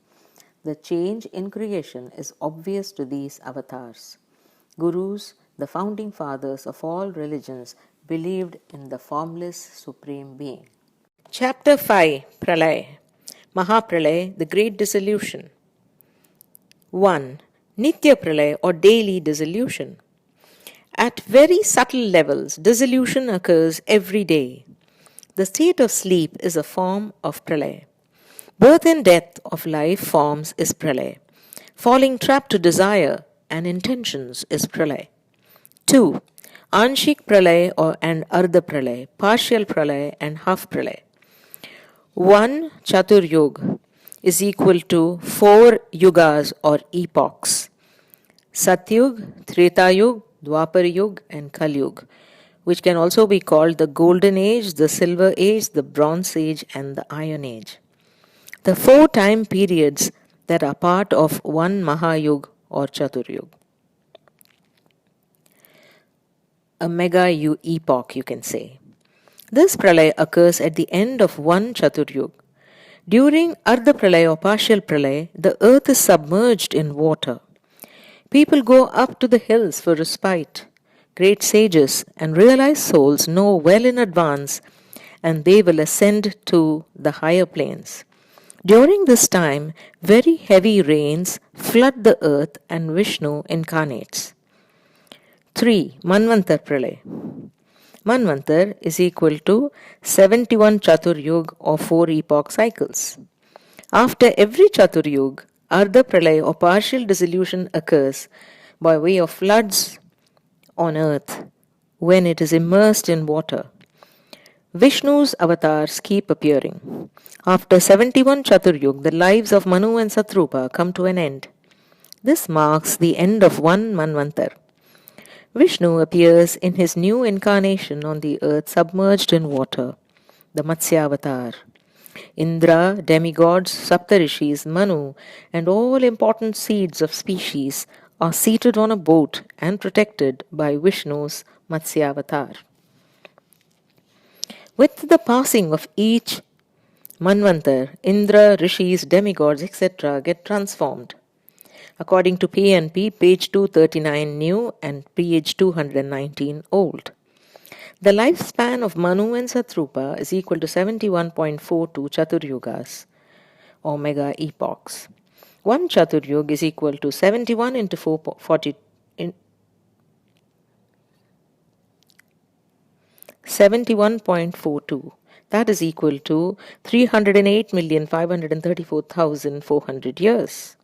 The change in creation is obvious to these avatars. Gurus, the founding fathers of all religions, believed in the formless Supreme Being. Chapter 5, Pralay. Mahapralay, the Great Dissolution. 1. Nitya Pralay or daily dissolution. At very subtle levels, dissolution occurs every day. The state of sleep is a form of pralay. Birth and death of life forms is pralay. Falling trapped to desire and intentions is pralay. 2. Anshik pralay and ardha pralay, partial pralay and half pralay. 1 Chaturyug is equal to 4 yugas or epochs. Satyug, Tretayug, Dwapar and Kalyug, which can also be called the Golden Age, the Silver Age, the Bronze Age, and the Iron Age. The 4 time periods that are part of one Mahayug or Chaturyug. A mega epoch, you can say. This pralay occurs at the end of one Chaturyug. During Ardha Pralay or partial pralay, the earth is submerged in water. People go up to the hills for respite. Great sages and realized souls know well in advance, and they will ascend to the higher planes. During this time, very heavy rains flood the earth and Vishnu incarnates. 3. Manvantar Pralay. Manvantar is equal to 71 Chaturyug or 4 epoch cycles. After every Chaturyug, Ardha Pralay or partial dissolution occurs by way of floods on earth when it is immersed in water. Vishnu's avatars keep appearing. After 71 Chaturyug, the lives of Manu and Satrupa come to an end. This marks the end of one Manvantar. Vishnu appears in his new incarnation on the earth submerged in water, the Matsya avatar. Indra, demigods, Saptarishis, Manu, and all important seeds of species are seated on a boat and protected by Vishnu's Matsya avatar. With the passing of each Manvantar, Indra, Rishis, demigods, etc. get transformed. According to P&P, page 239 new and page 219 old. The lifespan of Manu and Satrupa is equal to 71.42 Chaturyugas or mega epochs. One Chaturyug is equal to 71 into 40, 71.42. That is equal to 308,534,400 years.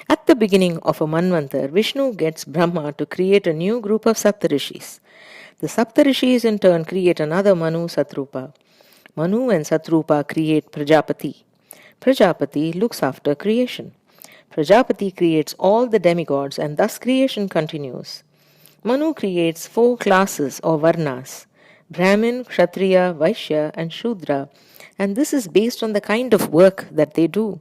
At the beginning of a Manvantar, Vishnu gets Brahma to create a new group of Saptarishis. The Saptarishis in turn create another Manu Satrupa. Manu and Satrupa create Prajapati. Prajapati looks after creation. Prajapati creates all the demigods and thus creation continues. Manu creates 4 classes or varnas: Brahmin, Kshatriya, Vaishya and Shudra, and this is based on the kind of work that they do.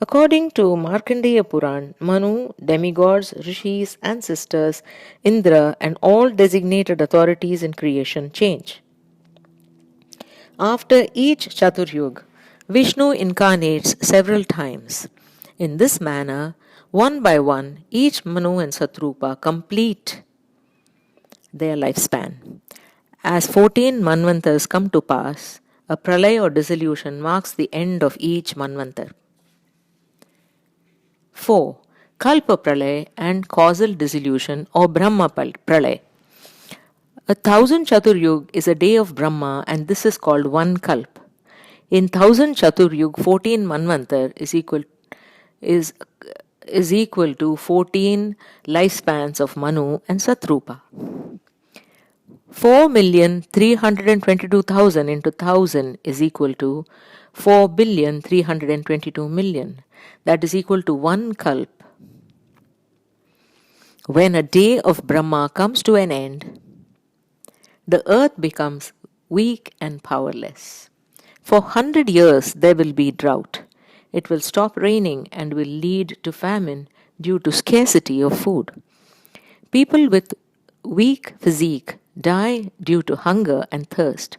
According to Markandeya Puran, Manu, demigods, rishis, ancestors, Indra and all designated authorities in creation change. After each Chaturyug, Vishnu incarnates several times. In this manner, one by one, each Manu and Satrupa complete their lifespan. As 14 Manvantars come to pass, a pralay or dissolution marks the end of each Manvantar. 4. Kalpa Pralay and causal dissolution or Brahma Pralay. 1,000 Chaturyug is a day of Brahma and this is called one Kalp. In 1,000 Chaturyug, 14 Manvantar is equal to 14 lifespans of Manu and Satrupa. 4,322,000 into 1,000 is equal to 4,322,000,000. That is equal to one Kalp. When a day of Brahma comes to an end, the earth becomes weak and powerless. For 100 years there will be drought. It will stop raining and will lead to famine due to scarcity of food. People with weak physique die due to hunger and thirst.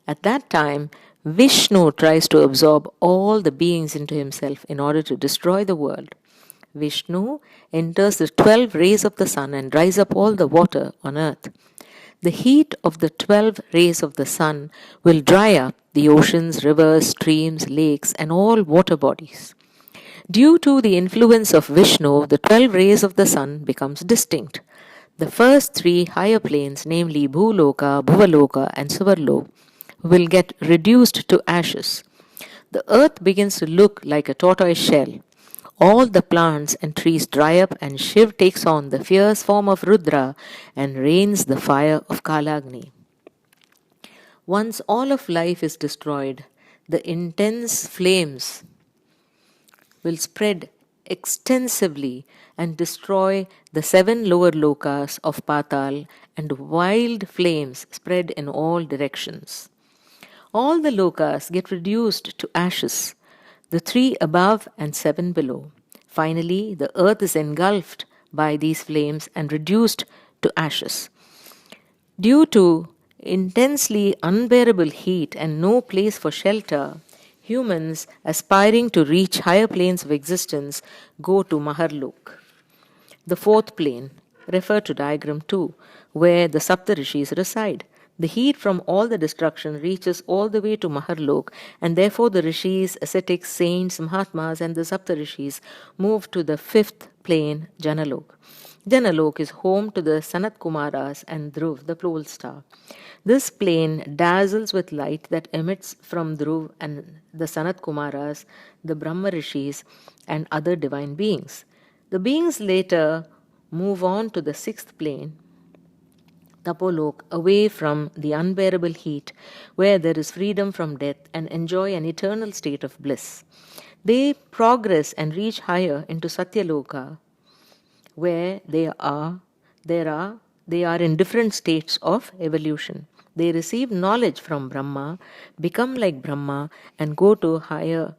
At that time, Vishnu tries to absorb all the beings into himself in order to destroy the world. Vishnu enters the 12 rays of the sun and dries up all the water on earth. The heat of the 12 rays of the sun will dry up the oceans, rivers, streams, lakes, and all water bodies. Due to the influence of Vishnu, the 12 rays of the sun becomes distinct. The first 3 higher planes, namely Bhuloka, Bhuvaloka, and Suvarlok, will get reduced to ashes. The earth begins to look like a tortoise shell. All the plants and trees dry up and Shiv takes on the fierce form of Rudra and rains the fire of Kalagni. Once all of life is destroyed, the intense flames will spread extensively and destroy the 7 lower lokas of Patal, and wild flames spread in all directions. All the lokas get reduced to ashes, the 3 above and 7 below. Finally, the earth is engulfed by these flames and reduced to ashes. Due to intensely unbearable heat and no place for shelter, humans aspiring to reach higher planes of existence go to Maharlok. The 4th plane, refer to diagram 2, where the Saptarishis reside. The heat from all the destruction reaches all the way to Maharlok, and therefore the rishis, ascetics, saints, Mahatmas, and the Saptarishis move to the 5th plane, Janalok. Janalok is home to the Sanat Kumaras and Dhruv, the pole star. This plane dazzles with light that emits from Dhruv and the Sanat Kumaras, the Brahma Rishis, and other divine beings. The beings later move on to the 6th plane, Tapolok, away from the unbearable heat, where there is freedom from death, and enjoy an eternal state of bliss. They progress and reach higher into Satyaloka, where they are in different states of evolution. They receive knowledge from Brahma, become like Brahma, and go to higher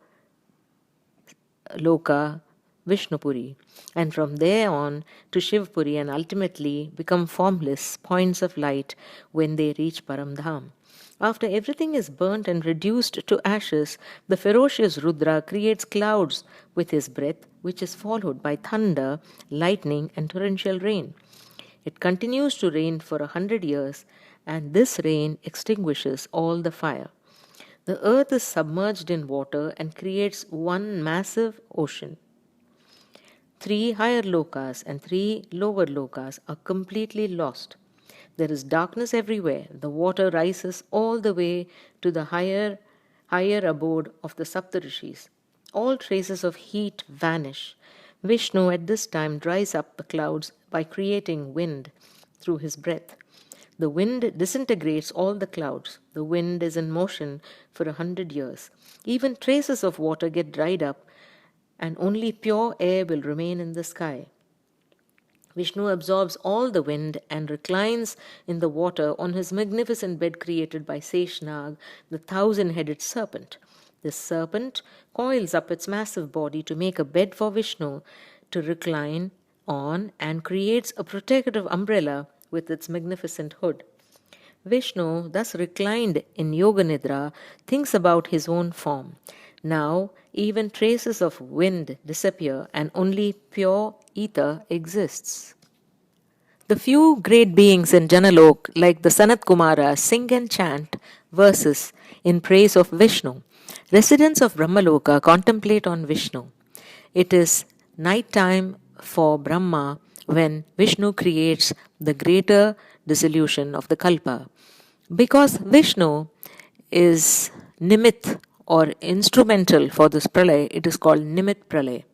Loka, Vishnupuri, and from there on to Shivpuri, and ultimately become formless points of light when they reach Paramdham. After everything is burnt and reduced to ashes, the ferocious Rudra creates clouds with his breath, which is followed by thunder, lightning, and torrential rain. It continues to rain for 100 years, and this rain extinguishes all the fire. The earth is submerged in water and creates one massive ocean. 3 higher lokas and 3 lower lokas are completely lost. There is darkness everywhere. The water rises all the way to the higher abode of the Saptarishis. All traces of heat vanish. Vishnu at this time dries up the clouds by creating wind through his breath. The wind disintegrates all the clouds. The wind is in motion for 100 years. Even traces of water get dried up, and only pure air will remain in the sky. Vishnu absorbs all the wind and reclines in the water on his magnificent bed created by Seshnag, the 1,000-headed serpent. This serpent coils up its massive body to make a bed for Vishnu to recline on and creates a protective umbrella with its magnificent hood. Vishnu, thus reclined in Yoga Nidra, thinks about his own form. Now, even traces of wind disappear and only pure ether exists. The few great beings in Janalok, like the Sanat Kumara, sing and chant verses in praise of Vishnu. Residents of Brahmaloka contemplate on Vishnu. It is night time for Brahma when Vishnu creates the greater dissolution of the Kalpa. Because Vishnu is Nimit or instrumental for this pralay, it is called Nimit Pralay.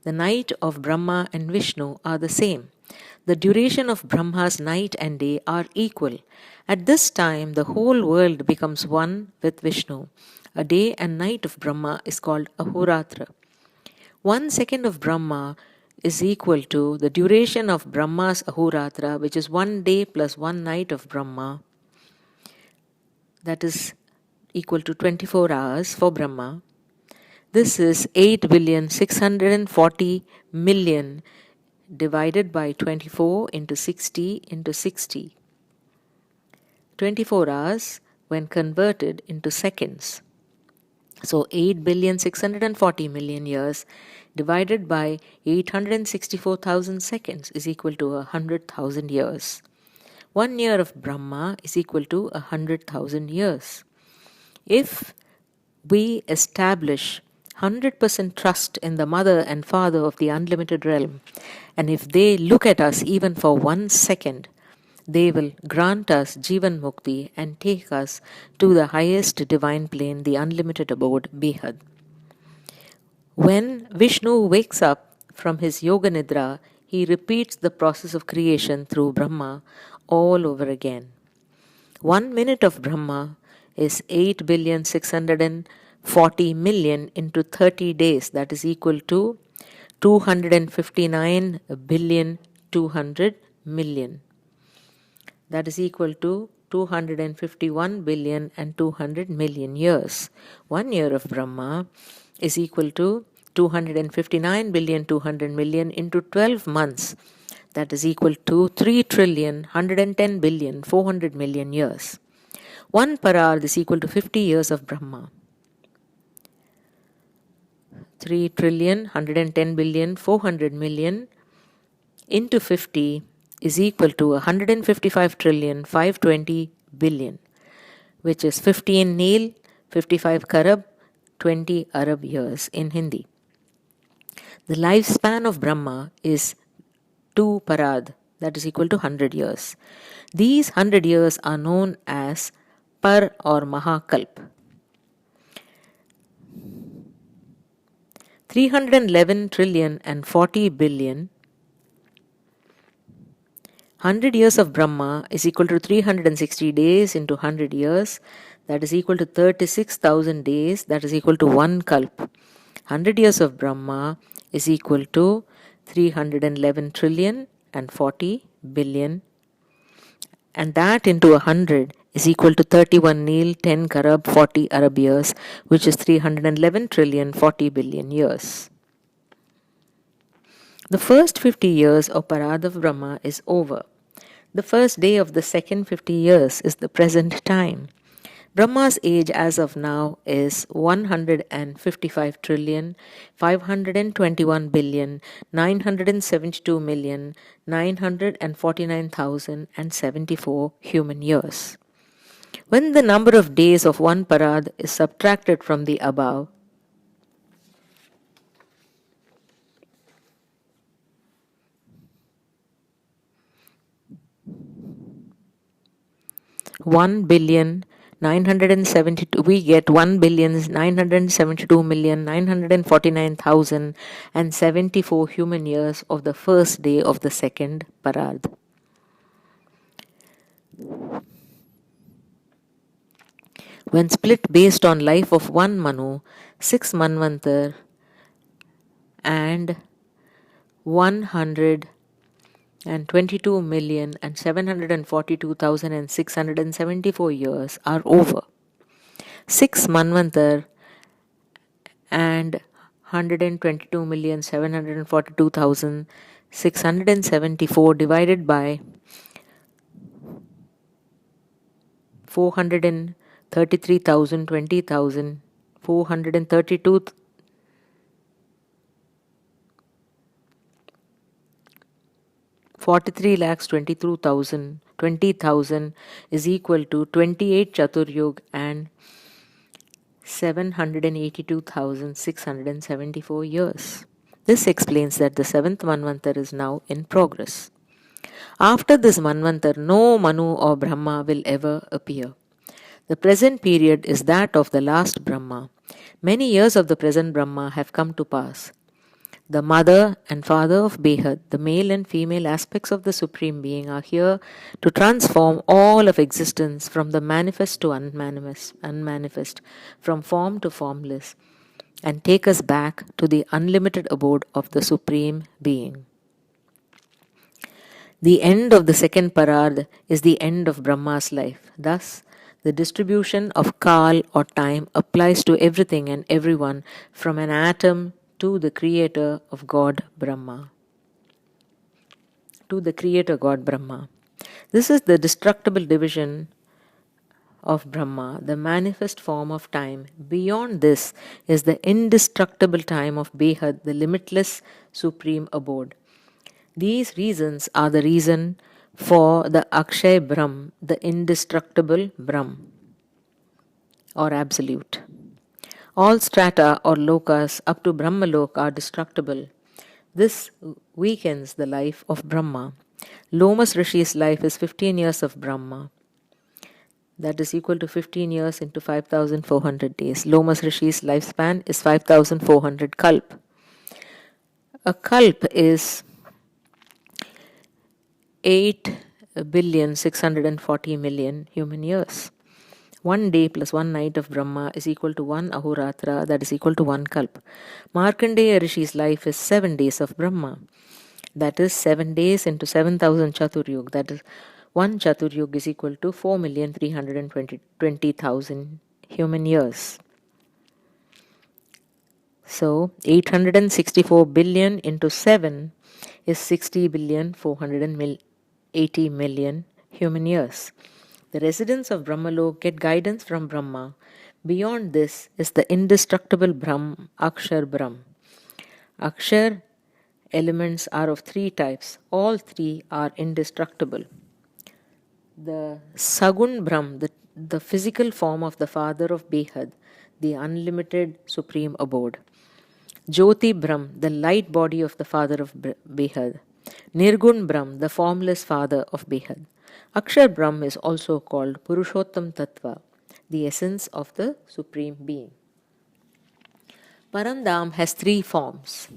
The night of Brahma and Vishnu are the same. The duration of Brahma's night and day are equal. At this time, the whole world becomes one with Vishnu. A day and night of Brahma is called Ahoratra. 1 second of Brahma is equal to the duration of Brahma's Ahoratra, which is 1 day plus 1 night of Brahma. That is equal to 24 hours for Brahma. This is 8,640,000,000 divided by 24 into 60 into 60. 24 hours when converted into seconds. So 8,640,000,000 years divided by 864,000 seconds is equal to 100,000 years. 1 year of Brahma is equal to 100,000 years. If we establish 100% trust in the Mother and Father of the unlimited realm, and if they look at us even for 1 second, they will grant us Jivan Mukti and take us to the highest divine plane, the unlimited abode, Behad. When Vishnu wakes up from his Yoga Nidra, he repeats the process of creation through Brahma all over again. 1 minute of Brahma is 8,640,000,000 into 30 days. That is equal to 259,200,000,000. That is equal to 251,200,000,000 years. 1 year of Brahma is equal to 259,200,000,000 into 12 months. That is equal to 3,110,400,000,000 years. 1 parad is equal to 50 years of Brahma. 3,110,400,000,000 into 50 is equal to 155,520,000,000,000, which is 15 Nil, 55 Karab, 20 Arab years in Hindi. The lifespan of Brahma is 2 parad, that is equal to 100 years. These 100 years are known as Par or Mahakalp. 311,040,000,000,000. 100 years of Brahma is equal to 360 days into 100 years. That is equal to 36,000 days. That is equal to 1 kalp. 100 years of Brahma is equal to 311,040,000,000,000. And that into 100 is equal to 31 Nil, 10 Karab, 40 Arab years, which is 311,040,000,000,000 years. The first 50 years of Parad of Brahma is over. The first day of the second 50 years is the present time. Brahma's age as of now is 155,521,972,949,074 human years. When the number of days of 1 parad is subtracted from the above, 1,972, we get 1,972,949,074 human years of the first day of the second parad. When split based on life of one Manu, 6 Manvantar and 122,742,674 years are over. 6 Manvantar and 122,742,674 divided by 433,000, 20,000, 432, 43,22,000, 20,000 is equal to 28 Chaturyug and 782,674 years. This explains that the 7th Manvantar is now in progress. After this Manvantar, no Manu or Brahma will ever appear. The present period is that of the last Brahma. Many years of the present Brahma have come to pass. The mother and father of Behad, the male and female aspects of the Supreme Being, are here to transform all of existence from the manifest to unmanifest, from form to formless, and take us back to the unlimited abode of the Supreme Being. The end of the second parad is the end of Brahma's life. Thus, the distribution of Kal or time applies to everything and everyone, from an atom to the creator of God Brahma. To the creator God Brahma. This is the destructible division of Brahma, the manifest form of time. Beyond this is the indestructible time of Behad, the limitless supreme abode. These reasons are the reason for the Akshay Brahm, the indestructible Brahm or absolute. All strata or lokas up to Brahmalok are destructible. This weakens the life of Brahma. Lomas Rishi's life is 15 years of Brahma. That is equal to 15 years into 5,400 days. Lomas Rishi's lifespan is 5,400 kalp. A kalp is 8,640,000,000 human years. 1 day plus 1 night of Brahma is equal to 1 ahuratra, that is equal to 1 kalp. Markandeya Rishi's life is 7 days of Brahma. That is 7 days into 7,000 Chaturyug. That is 1 Chaturyug is equal to 4,320,000 human years. So 864 billion into 7 is 60,480,000,000 human years. The residents of Brahmalok get guidance from Brahma. Beyond this is the indestructible Brahm, Akshar Brahm. Akshar elements are of 3 types. All 3 are indestructible. The Sagun Brahm, the physical form of the father of Behad, the unlimited supreme abode. Jyoti Brahm, the light body of the father of Behad. Nirgun Brahm, the formless father of Behad. Akshar Brahm is also called Purushottam Tattva, the essence of the Supreme Being. Paramdham has 3 forms.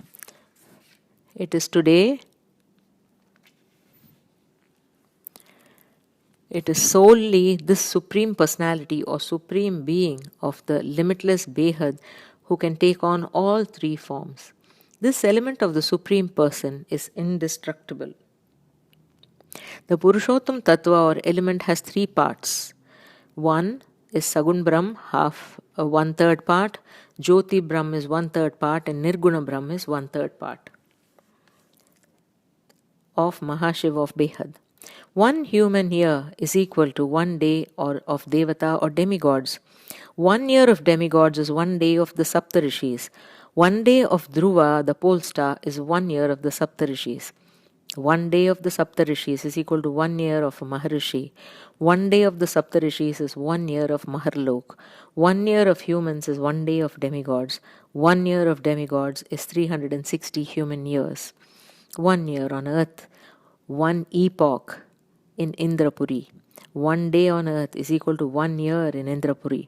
It is today, it is solely this Supreme Personality or Supreme Being of the limitless Behad who can take on all 3 forms. This element of the Supreme Person is indestructible. The Purushottam Tattva or element has 3 parts. 1 is Sagun Brahm, 1/3 part, Jyoti Brahm is 1/3 part, and Nirguna Brahm is 1/3 part of Mahashiva of Behad. 1 human year is equal to 1 day of Devata or demigods. 1 year of demigods is 1 day of the Saptarishis. 1 day of Dhruva, the pole star, is 1 year of the Saptarishis. 1 day of the Saptarishis is equal to 1 year of Maharishi. 1 day of the Saptarishis is 1 year of Maharlok. 1 year of humans is 1 day of demigods. 1 year of demigods is 360 human years. 1 year on earth, 1 epoch in Indrapuri. 1 day on earth is equal to 1 year in Indrapuri.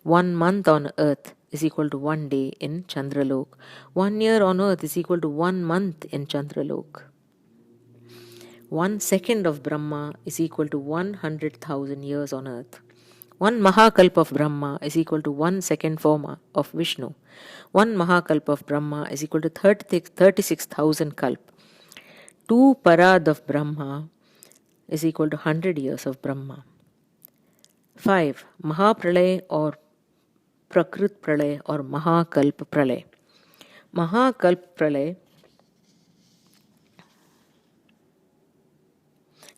1 month on earth is equal to 1 day in Chandralok. 1 year on earth is equal to 1 month in Chandralok. 1 second of Brahma is equal to 100,000 years on earth. 1 Mahakalp of Brahma is equal to 1 second form of Vishnu. 1 Mahakalp of Brahma is equal to 36,000 kalp. 2 Parad of Brahma is equal to 100 years of Brahma. 5 Mahapralay or Prakrit Pralay or Mahakalp Pralay. Mahakalp Pralay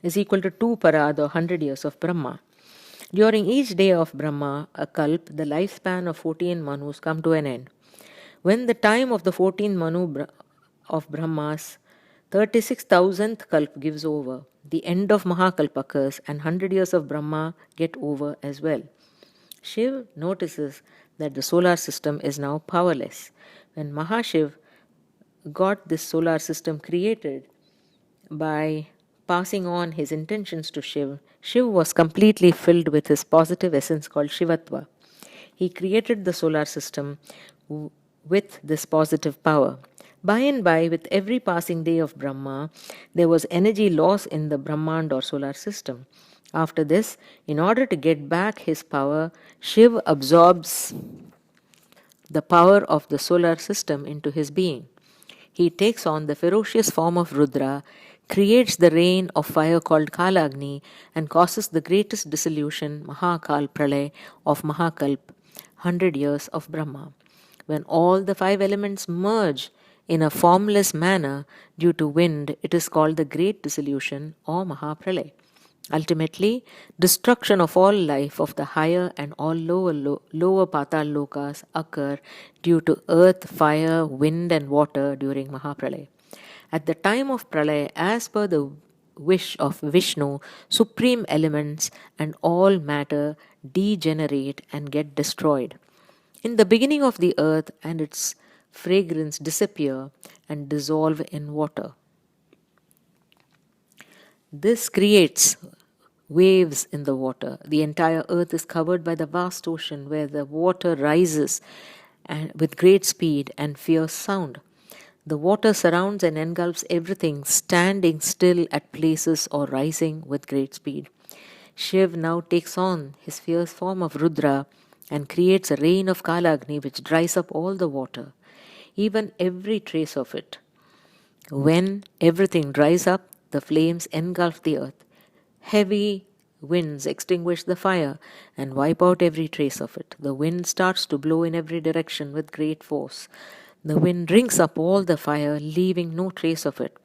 is equal to 2 Parad or 100 years of Brahma. During each day of Brahma, a kalp, the lifespan of 14 manus come to an end. When the time of the 14th manu of Brahma's 36,000th kalp gives over, the end of Mahakalp occurs and 100 years of Brahma get over as well. Shiv notices that the solar system is now powerless. When Mahashiv got this solar system created by passing on his intentions to Shiv, Shiv was completely filled with his positive essence called Shivatva. He created the solar system with this positive power. By and by, with every passing day of Brahma, there was energy loss in the Brahmand or solar system. After this, in order to get back his power, Shiv absorbs the power of the solar system into his being. He takes on the ferocious form of Rudra, creates the rain of fire called Kalagni, and causes the greatest dissolution, Mahakaal Pralay, of Mahakalp, 100 years of Brahma. When all the 5 elements merge in a formless manner due to wind, it is called the Great Dissolution or Mahapralay. Ultimately, destruction of all life of the higher and all lower Patal Lokas occur due to earth, fire, wind and water during Mahapralay. At the time of Pralay, as per the wish of Vishnu, supreme elements and all matter degenerate and get destroyed. In the beginning of the earth and its fragrance disappear and dissolve in water. This creates waves in the water. The entire earth is covered by the vast ocean where the water rises and with great speed and fierce sound. The water surrounds and engulfs everything, standing still at places or rising with great speed. Shiv now takes on his fierce form of Rudra and creates a rain of Kalagni which dries up all the water, even every trace of it. When everything dries up, the flames engulf the earth. Heavy winds extinguish the fire and wipe out every trace of it. The wind starts to blow in every direction with great force. The wind drinks up all the fire, leaving no trace of it.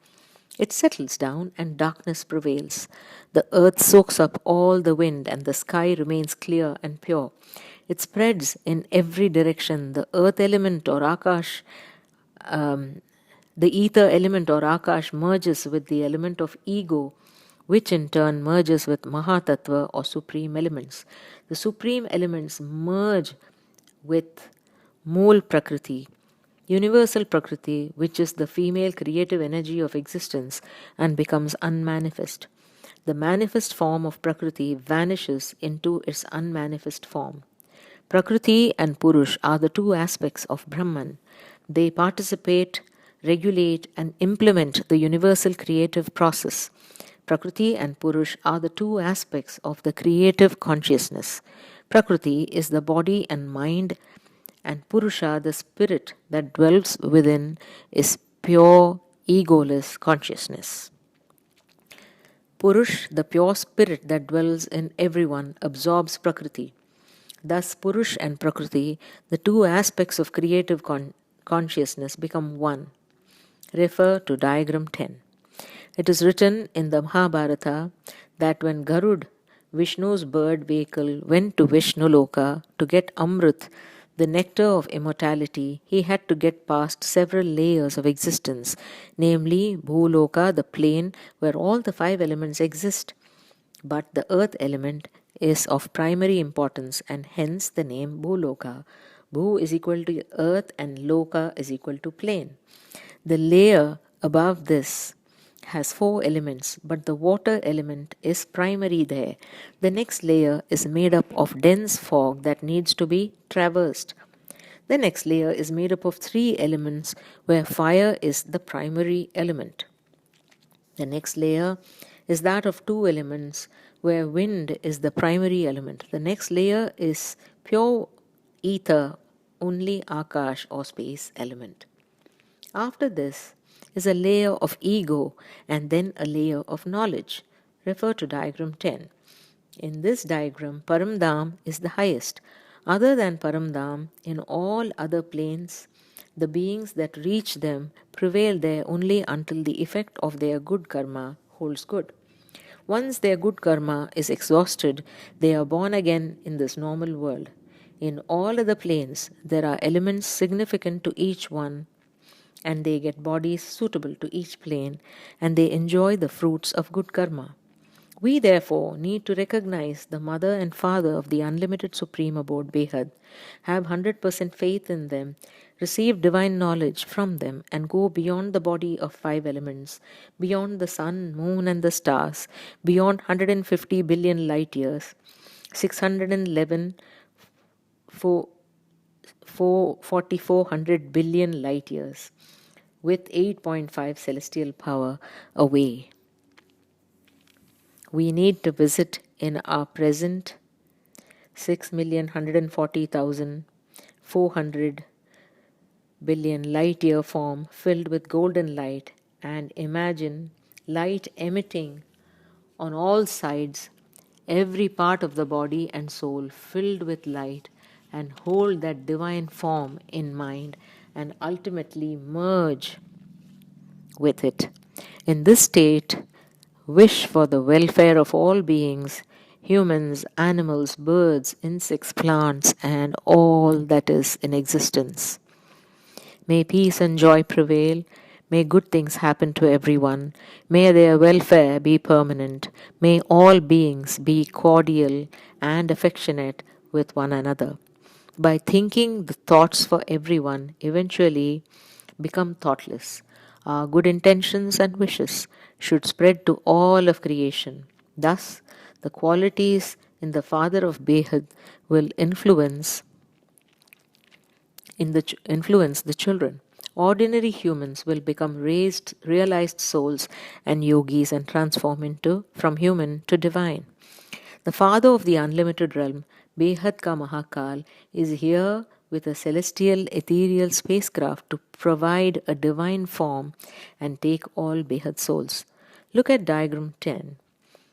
It settles down and darkness prevails. The earth soaks up all the wind and the sky remains clear and pure. It spreads in every direction. The earth element or Akash, the ether element or Akash merges with the element of ego, which in turn merges with Mahatattva or supreme elements. The supreme elements merge with Mool Prakriti, universal Prakriti, which is the female creative energy of existence, and becomes unmanifest. The manifest form of Prakriti vanishes into its unmanifest form. Prakriti and Purush are the 2 aspects of Brahman. They participate, regulate, and implement the universal creative process. Prakriti and Purush are the 2 aspects of the creative consciousness. Prakriti is the body and mind, and Purusha, the spirit that dwells within, is pure, egoless consciousness. Purush, the pure spirit that dwells in everyone, absorbs Prakriti. Thus, Purush and Prakriti, the 2 aspects of creative consciousness, become one. Refer to diagram 10. It is written in the Mahabharata that when Garud, Vishnu's bird vehicle, went to Vishnu Loka to get Amrit, the nectar of immortality, he had to get past several layers of existence, namely Bhuloka, the plane where all the 5 elements exist. But the earth element is of primary importance and hence the name Bhuloka. Bhu is equal to earth and Loka is equal to plane. The layer above this has 4 elements, but the water element is primary there. The next layer is made up of dense fog that needs to be traversed. The next layer is made up of 3 elements, where fire is the primary element. The next layer is that of 2 elements, where wind is the primary element. The next layer is pure ether, only Akash or space element. After this is a layer of ego and then a layer of knowledge. Refer to diagram 10. In this diagram, Paramdam is the highest. Other than Paramdam, in all other planes, the beings that reach them prevail there only until the effect of their good karma holds good. Once their good karma is exhausted, they are born again in this normal world. In all other planes, there are elements significant to each one, and they get bodies suitable to each plane, and they enjoy the fruits of good karma. We therefore need to recognize the mother and father of the unlimited supreme abode Behad, have 100% faith in them, receive divine knowledge from them, and go beyond the body of 5 elements, beyond the sun, moon, and the stars, beyond 150 billion light years, 611 4,400 billion light years, with 8.5 celestial power away. We need to visit in our present 6,140,400 billion light year form filled with golden light, and imagine light emitting on all sides, every part of the body and soul filled with light, and hold that divine form in mind and ultimately merge with it. In this state, wish for the welfare of all beings, humans, animals, birds, insects, plants, and all that is in existence. May peace and joy prevail. May good things happen to everyone. May their welfare be permanent. May all beings be cordial and affectionate with one another. By thinking the thoughts for everyone, eventually become thoughtless. Our good intentions and wishes should spread to all of creation. Thus, the qualities in the father of Behad will influence the children. Ordinary humans will become realized souls and yogis and transform from human to divine. The father of the unlimited realm, Behad ka Mahakaal, is here with a celestial ethereal spacecraft to provide a divine form and take all Behad souls. Look at diagram 10.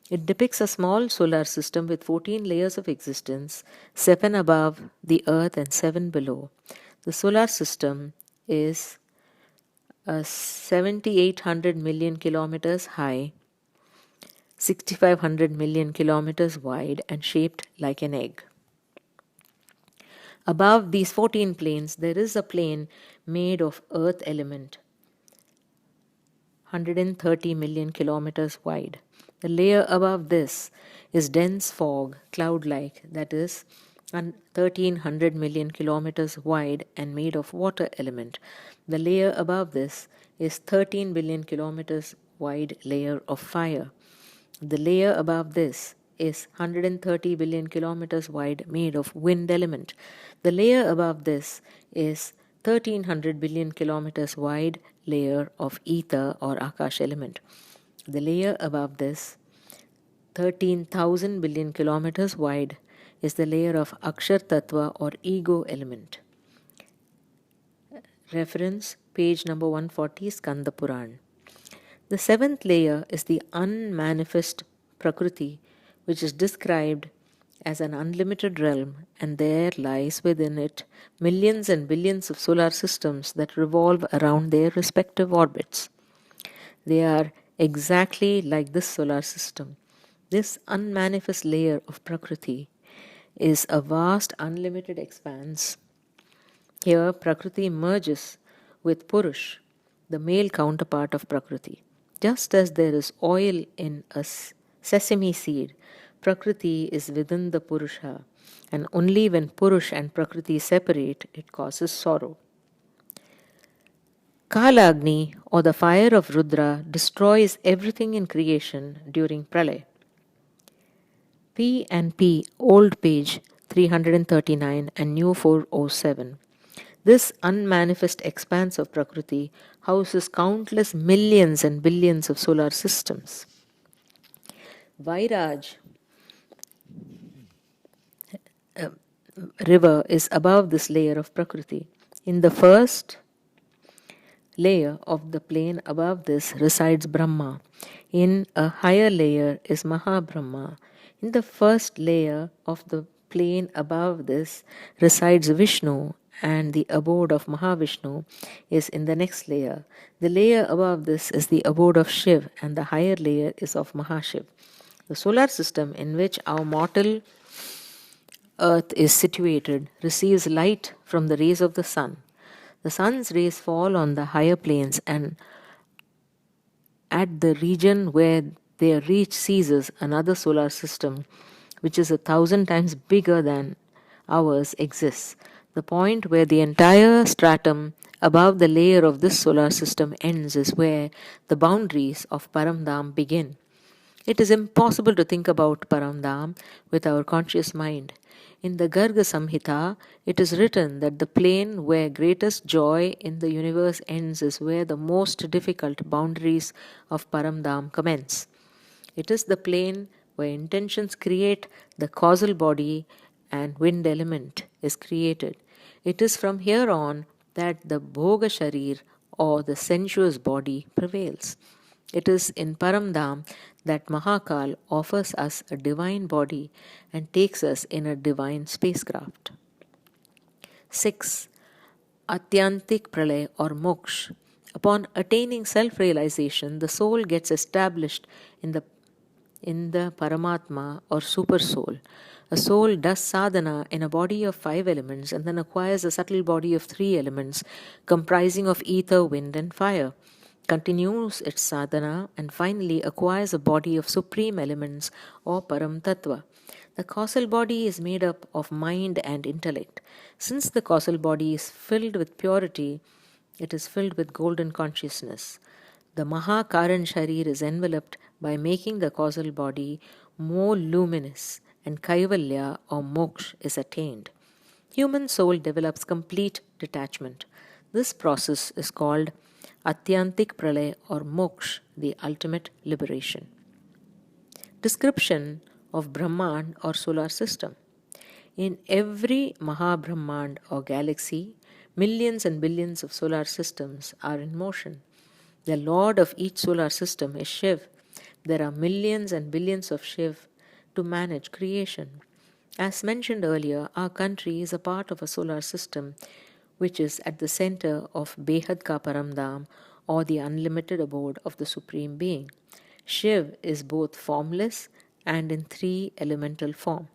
It depicts a small solar system with 14 layers of existence, 7 above the earth and 7 below. The solar system is 7,800 million kilometers high, 6,500 million kilometers wide, and shaped like an egg. Above these 14 planes, there is a plane made of earth element, 130 million kilometers wide. The layer above this is dense fog, cloud-like, that is 1,300 million kilometers wide and made of water element. The layer above this is 13 billion kilometers wide layer of fire. The layer above this is 130 billion kilometers wide made of wind element. The layer above this is 1300 billion kilometers wide layer of ether or Akash element. The layer above this, 13,000 billion kilometers wide, is the layer of Akshar Tattva or ego element. Reference page number 140, Skanda Puran. The 7th layer is the unmanifest Prakriti, which is described as an unlimited realm, and there lies within it millions and billions of solar systems that revolve around their respective orbits. They are exactly like this solar system. This unmanifest layer of Prakriti is a vast unlimited expanse. Here Prakriti merges with Purush, the male counterpart of Prakriti. Just as there is oil in a sesame seed, Prakriti is within the Purusha, and only when Purush and Prakriti separate, it causes sorrow. Kalagni or the fire of Rudra destroys everything in creation during Pralay. P and P, old page 339 and new 407. This unmanifest expanse of Prakriti houses countless millions and billions of solar systems. Vairaj river is above this layer of Prakriti. In the first layer of the plane above this resides Brahma. In a higher layer is Mahabrahma. In the first layer of the plane above this resides Vishnu, and the abode of Mahavishnu is in the next layer. The layer above this is the abode of Shiv, and the higher layer is of Mahashiv. The solar system in which our mortal earth is situated receives light from the rays of the sun. The sun's rays fall on the higher planes, and at the region where their reach ceases, another solar system, which is 1,000 times bigger than ours, exists. The point where the entire stratum above the layer of this solar system ends is where the boundaries of Paramdham begin. It is impossible to think about Paramdham with our conscious mind. In the Garga Samhita, it is written that the plane where greatest joy in the universe ends is where the most difficult boundaries of Paramdham commence. It is the plane where intentions create the causal body and wind element is created. It is from here on that the Bhoga Sharir or the sensuous body prevails. It is in Paramdham that Mahakaal offers us a divine body and takes us in a divine spacecraft. 6. Atyantik Pralay or Moksha. Upon attaining self-realization, the soul gets established in the Paramatma or Super Soul. A soul does sadhana in a body of 5 elements and then acquires a subtle body of 3 elements comprising of ether, wind and fire, continues its sadhana and finally acquires a body of supreme elements or Param Tattva. The causal body is made up of mind and intellect. Since the causal body is filled with purity, it is filled with golden consciousness. The Mahakaran Sharir is enveloped by making the causal body more luminous, and Kaivalya or Moksha is attained. Human soul develops complete detachment. This process is called Atyantik Pralay or Moksha, the ultimate liberation. Description of Brahmand or solar system. In every Mahabrahmand or galaxy, millions and billions of solar systems are in motion. The lord of each solar system is Shiv. There are millions and billions of Shiv to manage creation. As mentioned earlier, our country is a part of a solar system which is at the center of Behad ka Paramdham or the unlimited abode of the Supreme Being. Shiv is both formless and in 3 elemental form.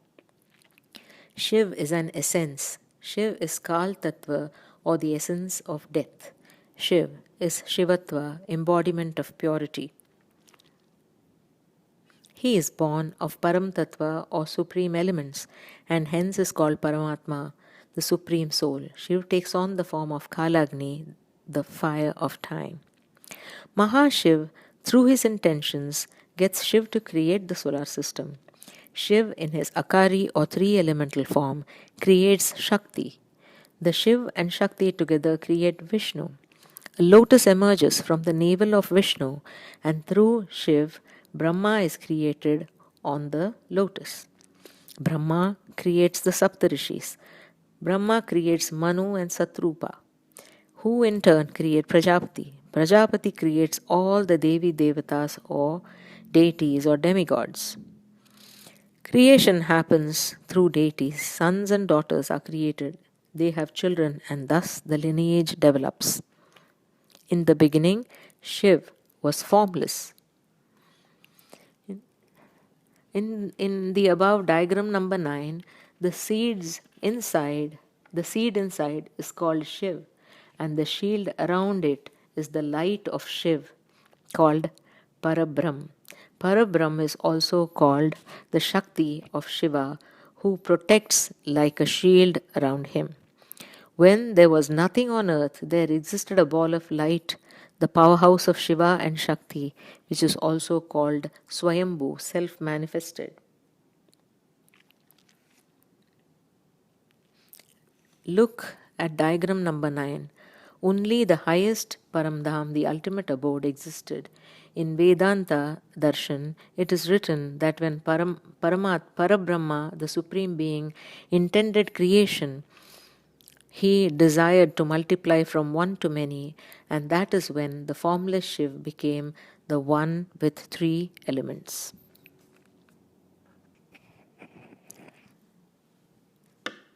Shiv is an essence. Shiv is Kal Tattva or the essence of death. Shiv is Shivatva, embodiment of purity. He is born of Param Tattva or supreme elements and hence is called Paramatma, the supreme soul. Shiv takes on the form of Kalagni, the fire of time. Mahashiv, through his intentions, gets Shiv to create the solar system. Shiv in his Akari or 3 elemental form creates Shakti. The Shiv and Shakti together create Vishnu. A lotus emerges from the navel of Vishnu and through Shiv, Brahma is created on the lotus. Brahma creates the Saptarishis. Brahma creates Manu and Satrupa, who in turn create Prajapati. Prajapati creates all the Devi Devatas or deities or demigods. Creation happens through deities. Sons and daughters are created. They have children and thus the lineage develops. In the beginning, Shiv was formless. In the above diagram number 9, the seed inside is called Shiv, and the shield around it is the light of Shiv called Parabrahm. Parabrahm is also called the Shakti of Shiva, who protects like a shield around him. When there was nothing on earth, there existed a ball of light the powerhouse of Shiva and Shakti, which is also called Swayambhu, self-manifested. Look at diagram number 9. Only the highest Paramdham, the ultimate abode, existed. In Vedanta Darshan, it is written that when Parabrahma, the Supreme Being, intended creation, he desired to multiply from one to many, and that is when the formless Shiv became the one with 3 elements.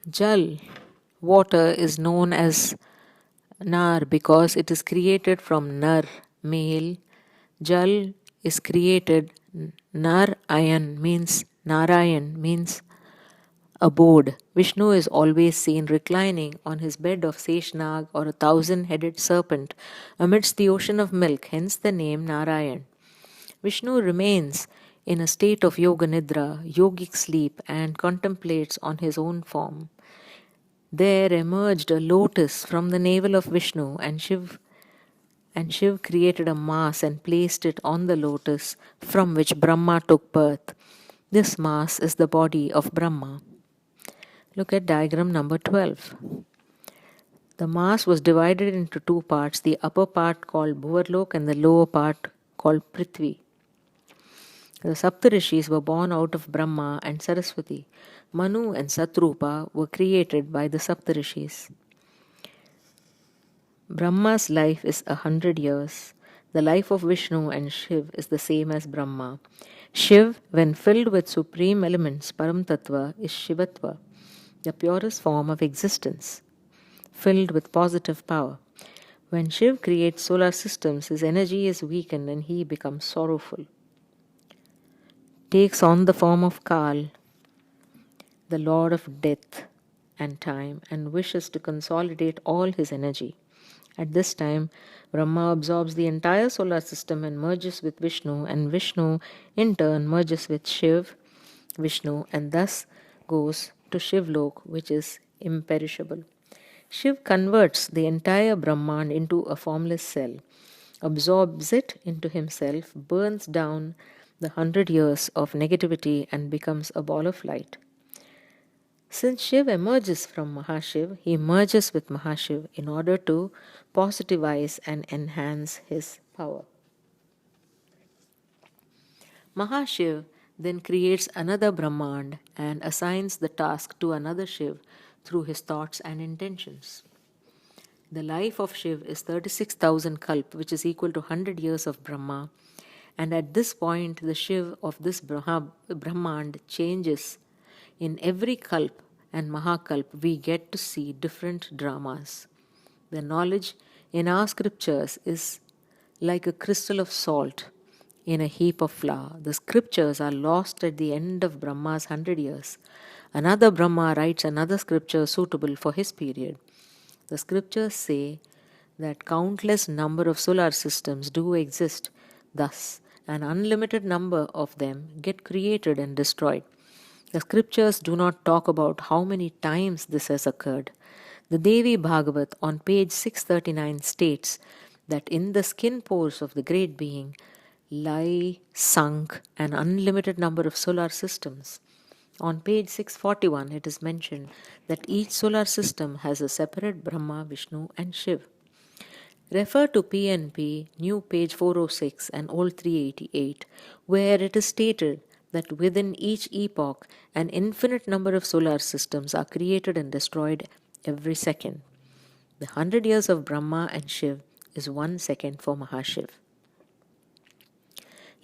Jal, water, is known as Nar because it is created from Nar, male. Jal is created, Narayan means abode. Vishnu is always seen reclining on his bed of Seshnag or a 1,000-headed serpent amidst the ocean of milk, hence the name Narayan. Vishnu remains in a state of yoga nidra, yogic sleep, and contemplates on his own form. There emerged a lotus from the navel of Vishnu, and Shiv created a mass and placed it on the lotus from which Brahma took birth. This mass is the body of Brahma. Look at diagram number 12. The mass was divided into 2 parts, the upper part called Bhuvarlok and the lower part called Prithvi. The Saptarishis were born out of Brahma and Saraswati. Manu and Satrupa were created by the Saptarishis. Brahma's life is 100 years. The life of Vishnu and Shiv is the same as Brahma. Shiv, when filled with supreme elements, Param Tattva, is Shivatva, the purest form of existence, filled with positive power. When Shiv creates solar systems, his energy is weakened and he becomes sorrowful. Takes on the form of Kal, the lord of death and time, and wishes to consolidate all his energy. At this time, Brahma absorbs the entire solar system and merges with Vishnu, and Vishnu in turn merges with Vishnu, and thus goes to Shivlok, which is imperishable. Shiv converts the entire Brahmand into a formless cell, absorbs it into himself, burns down the 100 years of negativity, and becomes a ball of light. Since Shiv emerges from Mahashiv, he merges with Mahashiv in order to positivize and enhance his power. Mahashiv then creates another Brahmand and assigns the task to another Shiv through his thoughts and intentions. The life of Shiv is 36,000 kalp, which is equal to 100 years of Brahma, and at this point the Shiv of this Brahmand changes. In every kalp and Mahakalp, we get to see different dramas. The knowledge in our scriptures is like a crystal of salt in a heap of flour. The scriptures are lost at the end of Brahma's 100 years. Another Brahma writes another scripture suitable for his period. The scriptures say that countless number of solar systems do exist. Thus, an unlimited number of them get created and destroyed. The scriptures do not talk about how many times this has occurred. The Devi Bhagavat on page 639 states that in the skin pores of the great being lie sunk an unlimited number of solar systems. On page 641 it is mentioned that each solar system has a separate Brahma, Vishnu and Shiv. Refer to PNP, new page 406 and old 388, where it is stated that within each epoch an infinite number of solar systems are created and destroyed every second. The 100 years of Brahma and Shiv is 1 second for Mahashiv.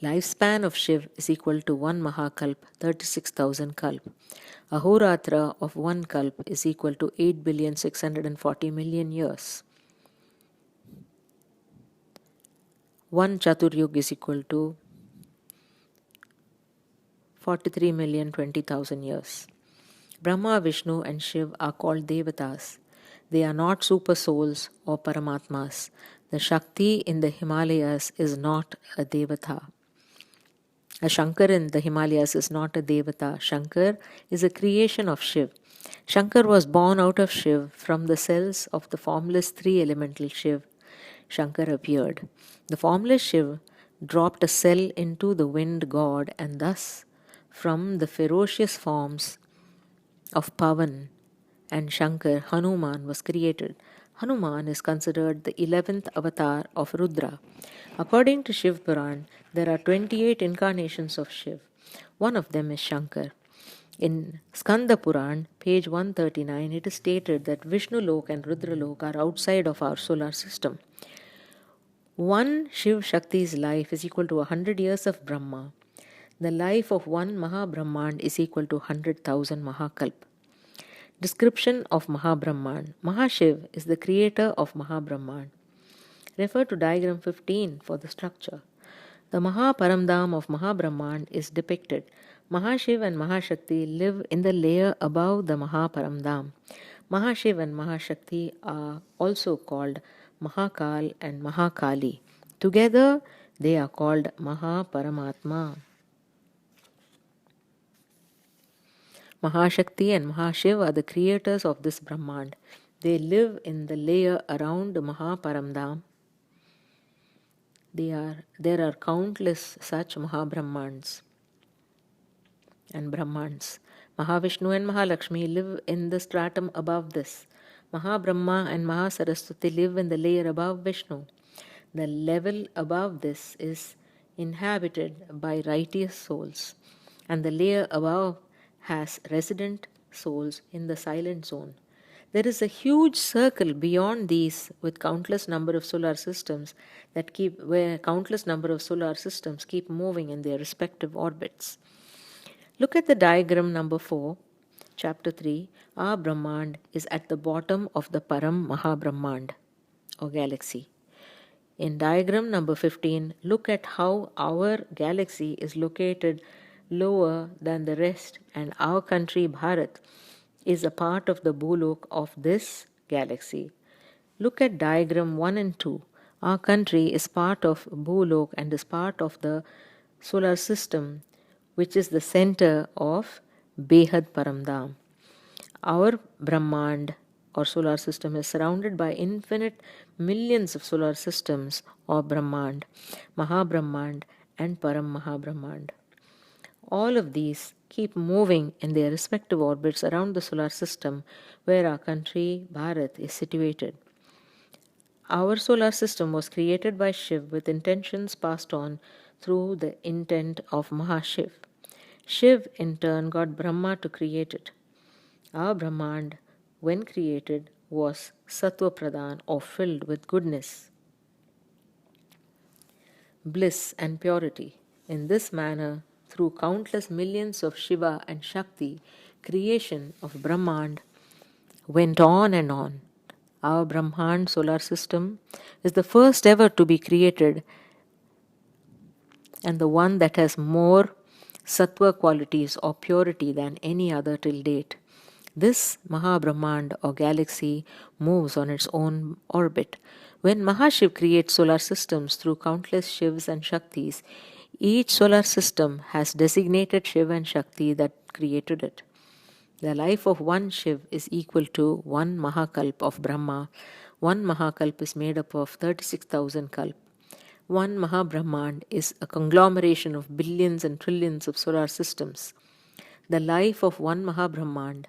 Lifespan of Shiv is equal to 1 Mahakalp, 36,000 kalp. Ahoratra of 1 kalp is equal to 8,640,000,000 years. 1 Chaturyug is equal to 43,020,000 years. Brahma, Vishnu and Shiv are called Devatas. They are not super souls or Paramatmas. The Shakti in the Himalayas is not a Devata. A Shankar in the Himalayas is not a Devata. Shankar is a creation of Shiv. Shankar was born out of Shiv from the cells of the formless 3-elemental Shiv. Shankar appeared. The formless Shiv dropped a cell into the wind god, and thus, from the ferocious forms of Pavan and Shankar, Hanuman was created. Hanuman is considered the 11th avatar of Rudra. According to Shiv Puran, there are 28 incarnations of Shiv. One of them is Shankar. In Skanda Puran, page 139, it is stated that Vishnu Lok and Rudra Lok are outside of our solar system. One Shiv Shakti's life is equal to 100 years of Brahma. The life of one Mahabrahmand is equal to 100,000 Mahakalp. Description of Mahabrahmand. Mahashiv is the creator of Mahabrahmand. Refer to diagram 15 for the structure. The Mahaparamdam of Mahabrahmand is depicted. Mahashiv and Mahashakti live in the layer above the Mahaparamdam. Mahashiv and Mahashakti are also called Mahakaal and Mahakali. Together, they are called Mahaparamatma. Mahashakti and Mahashiv are the creators of this Brahmand. They live in the layer around Mahaparamdam. There are countless such Mahabrahmans and Brahmans. Mahavishnu and Mahalakshmi live in the stratum above this. Mahabrahma and Mahasaraswati live in the layer above Vishnu. The level above this is inhabited by righteous souls, and the layer above has resident souls in the silent zone. There is a huge circle beyond these with countless number of solar systems where countless number of solar systems keep moving in their respective orbits. Look at the diagram number 4, chapter 3. Our Brahmand is at the bottom of the Param Mahabrahmand or galaxy. In diagram number 15, look at how our galaxy is located lower than the rest, and our country Bharat is a part of the Bhulok of this galaxy. Look at diagram 1 and 2. Our country is part of Bhulok and is part of the solar system, which is the center of Behad Paramdam. Our Brahmand or solar system is surrounded by infinite millions of solar systems or Brahmand, Mahabrahmand and Param Mahabrahmand. All of these keep moving in their respective orbits around the solar system where our country Bharat is situated. Our solar system was created by Shiv with intentions passed on through the intent of Mahashiv. Shiv in turn got Brahma to create it. Our Brahmand, when created, was Sattva Pradhan or filled with goodness, bliss and purity. In this manner, through countless millions of Shiva and Shakti, creation of Brahmand went on and on. Our Brahmand solar system is the first ever to be created and the one that has more Sattva qualities or purity than any other till date. This Mahabrahmand or galaxy moves on its own orbit. When Mahashiv creates solar systems through countless Shivs and Shaktis, each solar system has designated Shiv and Shakti that created it. The life of one Shiv is equal to one Mahakalp of Brahma. One Mahakalp is made up of 36,000 Kalp. One Mahabrahmand is a conglomeration of billions and trillions of solar systems. The life of one Mahabrahmand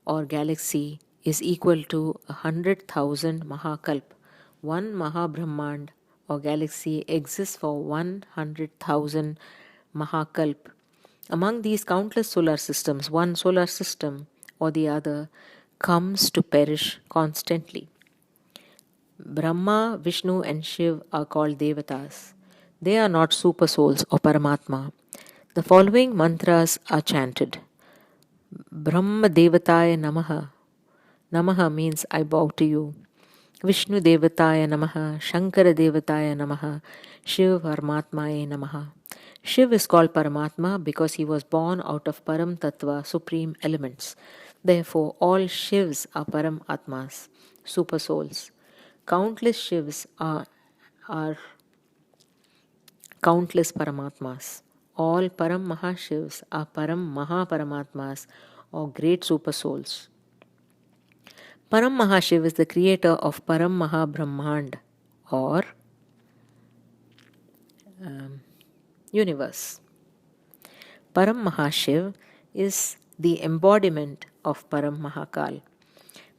or galaxy is equal to 100,000 Mahakalp. One Mahabrahmand or galaxy exists for 100,000 Mahakalp. Among these countless solar systems, one solar system or the other comes to perish constantly. Brahma, Vishnu and Shiv are called Devatas. They are not super souls or Paramatma. The following mantras are chanted. Brahma Devataya Namaha. Namaha means I bow to you. Vishnu Devataya Namaha. Shankara Devataya Namaha. Shiv Paramatmaye Namaha. Shiv is called Paramatma because he was born out of Param Tattva, supreme elements. Therefore, all Shivs are Param Atmas, super souls. Countless Shivs are countless Paramatmas. All Param Mahashivs are Param Mahaparamatmas or great super souls. Param Mahashiv is the creator of Param Mahabrahmand or universe. Param Mahashiv is the embodiment of Param Mahakaal.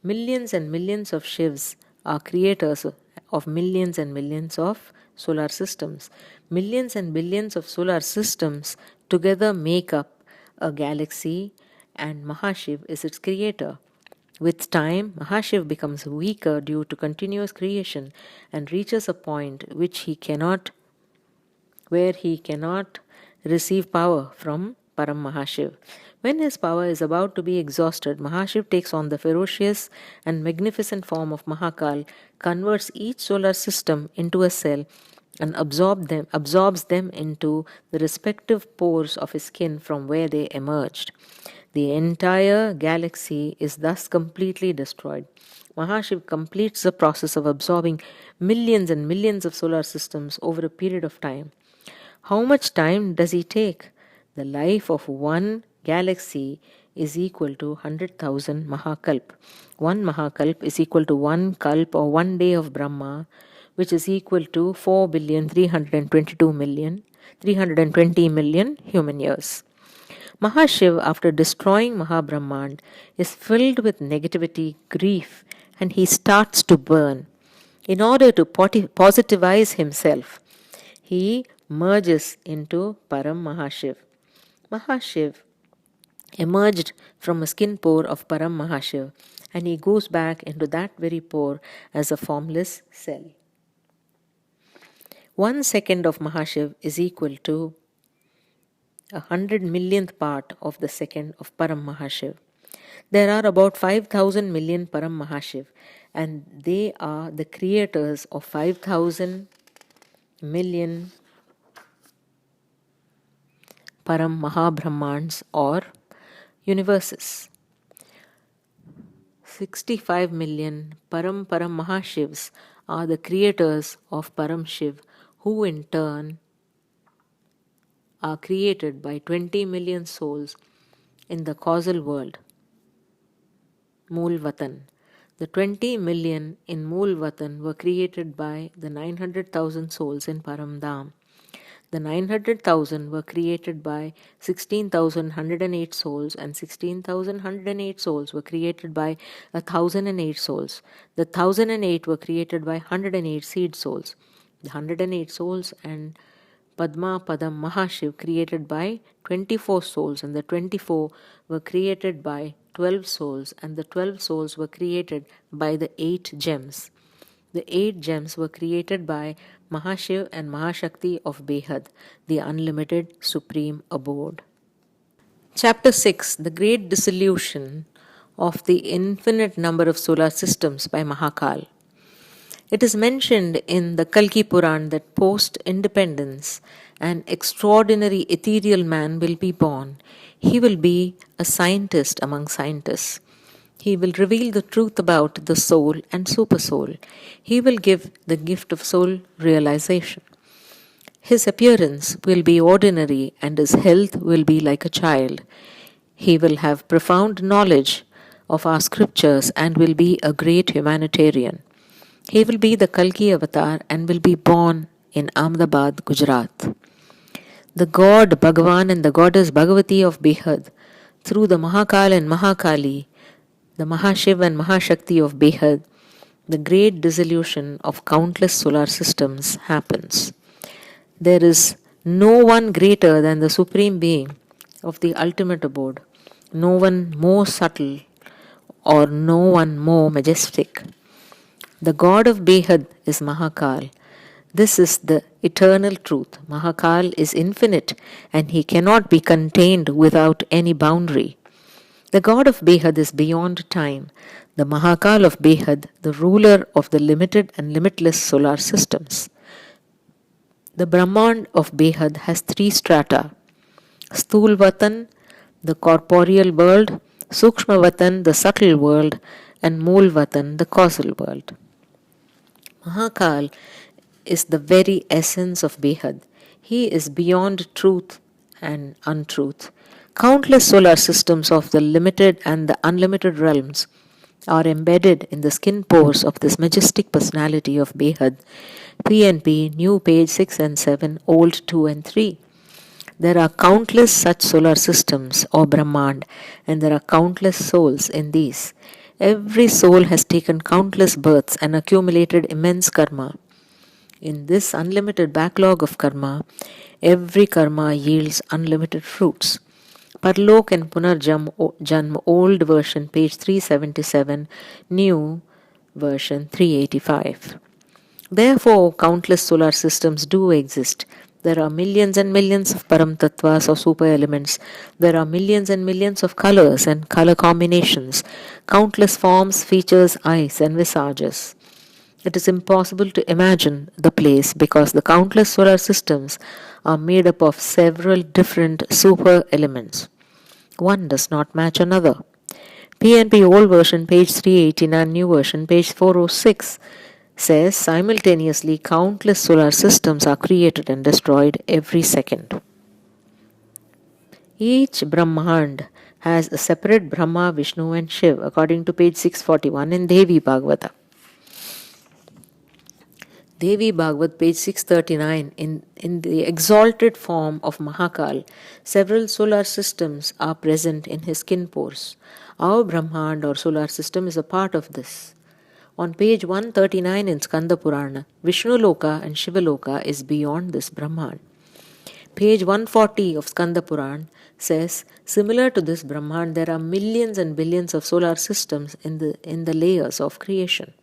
Millions and millions of Shivs are creators of millions and millions of solar systems. Millions and billions of solar systems together make up a galaxy, and Mahashiv is its creator. With time, Mahashiv becomes weaker due to continuous creation and reaches a point where he cannot receive power from Param Mahashiv. When his power is about to be exhausted, Mahashiv takes on the ferocious and magnificent form of Mahakaal, converts each solar system into a cell, and absorbs them into the respective pores of his skin from where they emerged. The entire galaxy is thus completely destroyed. Mahashiv completes the process of absorbing millions and millions of solar systems over a period of time. How much time does he take? The life of one galaxy is equal to 100,000 Mahakalp. One Mahakalp is equal to one Kalp or 1 day of Brahma, which is equal to 4,320 million human years. Mahashiv, after destroying Mahabrahmand, is filled with negativity, grief, and he starts to burn. In order to positivize himself, he merges into Param Mahashiv. Mahashiv emerged from a skin pore of Param Mahashiv, and he goes back into that very pore as a formless cell. 1 second of Mahashiv is equal to 100 millionth part of the second of Param Mahashiv. There are about 5,000 million Param Mahashiv, and they are the creators of 5,000 million Param Mahabrahmans or universes. 65 million Param Mahashivs are the creators of Param Shiv, who in turn are created by 20 million souls in the causal world, Mool Vatan. The 20 million in Mool Vatan were created by the 900,000 souls in Paramdham. The 900,000 were created by 16,108 souls, and 16,108 souls were created by 1,008 souls. The 1,008 were created by 108 seed souls. The 108 souls and Padma Padam Mahashiv created by 24 souls, and the 24 were created by 12 souls, and the 12 souls were created by the 8 gems. The 8 gems were created by Mahashiv and Mahashakti of Behad, the unlimited supreme abode. Chapter 6, The Great Dissolution of the Infinite Number of Solar Systems by Mahakaal. It is mentioned in the Kalki Puran that post-independence an extraordinary ethereal man will be born. He will be a scientist among scientists. He will reveal the truth about the soul and supersoul. He will give the gift of soul realization. His appearance will be ordinary and his health will be like a child. He will have profound knowledge of our scriptures and will be a great humanitarian. He will be the Kalki avatar and will be born in Ahmedabad, Gujarat. The god Bhagavan and the goddess Bhagavati of Behad, through the Mahakaal and Mahakali, the Mahashiv and Mahashakti of Behad, the great dissolution of countless solar systems happens. There is no one greater than the Supreme Being of the ultimate abode, no one more subtle or no one more majestic. The god of Behad is Mahakaal. This is the eternal truth. Mahakaal is infinite and he cannot be contained without any boundary. The god of Behad is beyond time. The Mahakaal of Behad, the ruler of the limited and limitless solar systems. The Brahmand of Behad has 3 strata: Sthul Vatan, the corporeal world; Sukshma Vatan, the subtle world; and Mool Vatan, the causal world. Mahakaal is the very essence of Behad. He is beyond truth and untruth. Countless solar systems of the limited and the unlimited realms are embedded in the skin pores of this majestic personality of Behad, PNP, new page 6 and 7, old 2 and 3. There are countless such solar systems or Brahmand, and there are countless souls in these. Every soul has taken countless births and accumulated immense karma. In this unlimited backlog of karma, every karma yields unlimited fruits. Parlok and Punarjanm, old version, page 377, new version 385. Therefore, countless solar systems do exist. There are millions and millions of Param Tattvas or super elements. There are millions and millions of colors and color combinations, countless forms, features, eyes, and visages. It is impossible to imagine the place because the countless solar systems are made up of several different super elements. One does not match another. PNP old version, page 389, new version, page 406, says simultaneously countless solar systems are created and destroyed every second. Each Brahmand has a separate Brahma, Vishnu and Shiv according to page 641 in Devi Bhagavata. Devi Bhagavat, page 639, in the exalted form of Mahakaal, several solar systems are present in his skin pores. Our Brahmand or solar system is a part of this. On page 139 in Skanda Purana, Vishnu Loka and Shiva Loka is beyond this Brahmand. Page 140 of Skanda Puran says, similar to this Brahmand, there are millions and billions of solar systems in the layers of creation.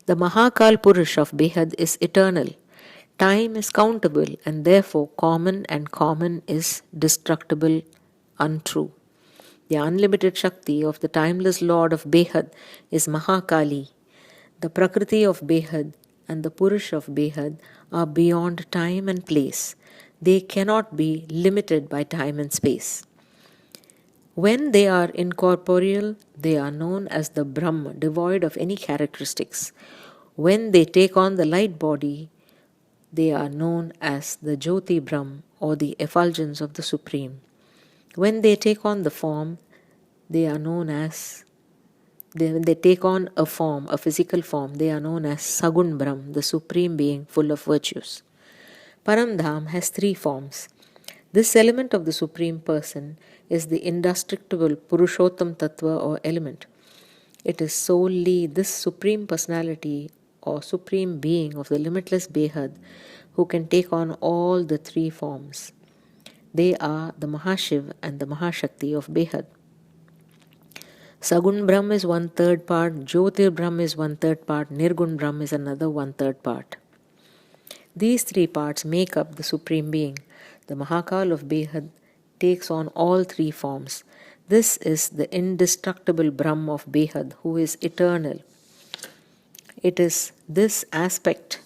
The Mahakaal Purush of Behad is eternal. Time is countable and therefore common, and common is destructible, untrue. The unlimited Shakti of the timeless Lord of Behad is Mahakali. The Prakriti of Behad and the Purush of Behad are beyond time and place. They cannot be limited by time and space. When they are incorporeal, they are known as the Brahm, devoid of any characteristics. When they take on the light body, they are known as the Jyoti Brahm or the effulgence of the Supreme. When they take on the form, when they take on a form, a physical form, they are known as Sagun Brahm, the Supreme Being full of virtues. Paramdham has 3 forms. This element of the Supreme Person is the indestructible Purushottam Tattva or element. It is solely this Supreme Personality or Supreme Being of the limitless Behad who can take on all the 3 forms. They are the Mahashiv and the Mahashakti of Behad. Sagun Brahm is 1/3 part, Jyotir Brahm is 1/3 part, Nirgun Brahm is another 1/3 part. These 3 parts make up the Supreme Being. The Mahakaal of Behad takes on all 3 forms. This is the indestructible Brahm of Behad who is eternal. It is this aspect